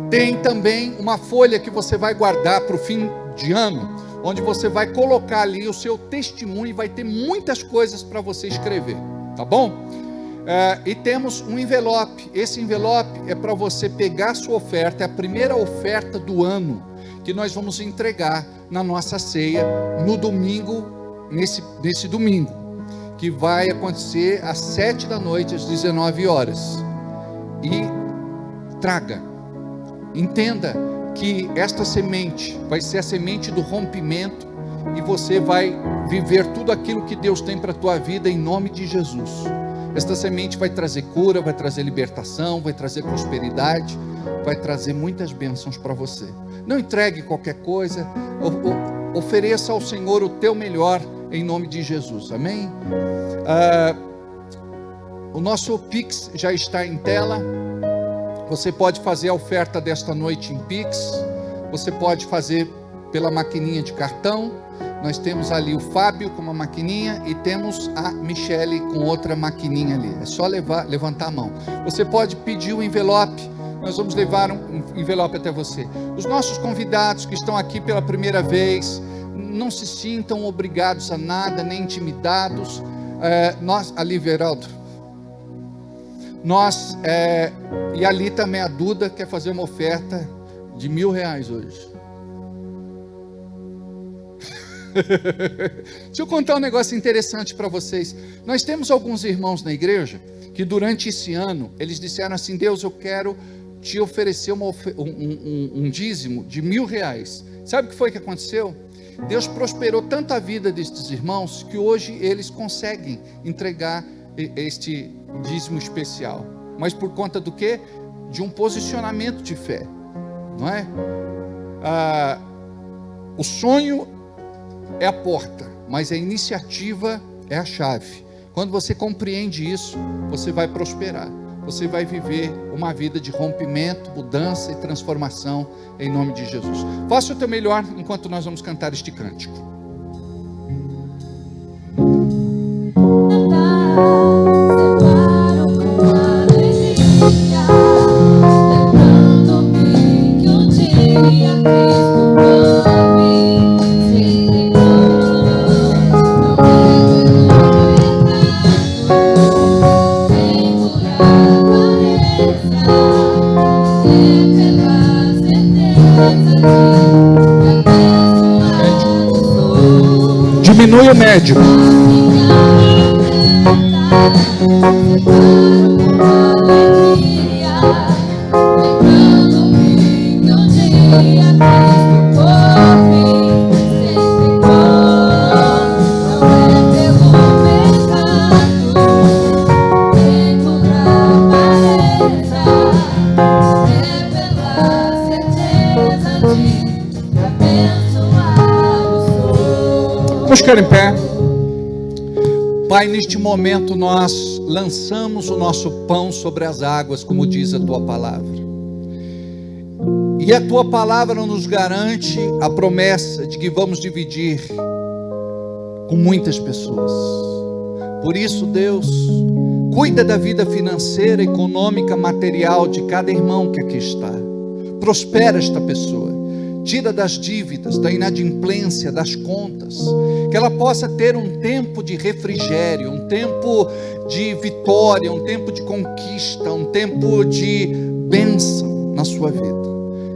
Tem também uma folha que você vai guardar para o fim de ano, onde você vai colocar ali o seu testemunho e vai ter muitas coisas para você escrever. Tá bom? E temos um envelope. Esse envelope é para você pegar a sua oferta. É a primeira oferta do ano que nós vamos entregar na nossa ceia no domingo, nesse domingo, que vai acontecer às 7 da noite, às 19 horas. E traga, entenda que esta semente vai ser a semente do rompimento e você vai viver tudo aquilo que Deus tem para a tua vida em nome de Jesus. Esta semente vai trazer cura, vai trazer libertação, vai trazer prosperidade, vai trazer muitas bênçãos para você. Não entregue qualquer coisa, ofereça ao Senhor o teu melhor em nome de Jesus, amém? O nosso Pix já está em tela. Você pode fazer a oferta desta noite em Pix, você pode fazer pela maquininha de cartão. Nós temos ali o Fábio com uma maquininha e temos a Michele com outra maquininha ali. É só levantar a mão. Você pode pedir um envelope. Nós vamos levar um envelope até você. Os nossos convidados que estão aqui pela primeira vez, não se sintam obrigados a nada, nem intimidados. Ali, Veraldo, e ali também a Duda quer fazer uma oferta de R$1.000 hoje. Deixa eu contar um negócio interessante para vocês. Nós temos alguns irmãos na igreja que durante esse ano eles disseram assim: Deus, eu quero te oferecer um dízimo de R$1.000. Sabe o que foi que aconteceu? Deus prosperou tanto a vida destes irmãos que hoje eles conseguem entregar este dízimo especial. Mas por conta do quê? De um posicionamento de fé. não é? O sonho é a porta, mas a iniciativa é a chave. Quando você compreende isso, você vai prosperar. Você vai viver uma vida de rompimento, mudança e transformação em nome de Jesus. Faça o teu melhor enquanto nós vamos cantar este cântico. Diminui o médico. Vamos ficar em pé. Pai, neste momento nós lançamos o nosso pão sobre as águas, como diz a Tua palavra. E a Tua palavra nos garante a promessa de que vamos dividir com muitas pessoas. Por isso, Deus, cuida da vida financeira, econômica, material de cada irmão que aqui está. Prospera esta pessoa. Tira das dívidas, da inadimplência, das contas, que ela possa ter um tempo de refrigério, um tempo de vitória, um tempo de conquista, um tempo de bênção na sua vida,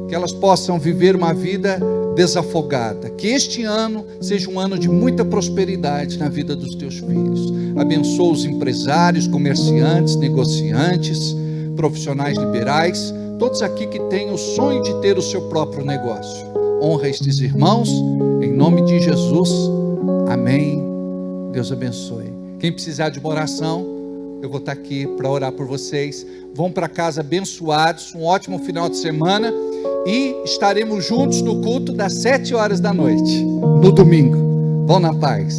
que elas possam viver uma vida desafogada, que este ano seja um ano de muita prosperidade na vida dos teus filhos. Abençoa os empresários, comerciantes, negociantes, profissionais liberais, todos aqui que têm o sonho de ter o seu próprio negócio. Honra estes irmãos, em nome de Jesus, amém. Deus abençoe. Quem precisar de uma oração, eu vou estar aqui para orar por vocês. Vão para casa abençoados, um ótimo final de semana, e estaremos juntos no culto das 7 horas da noite, no domingo. Vão na paz.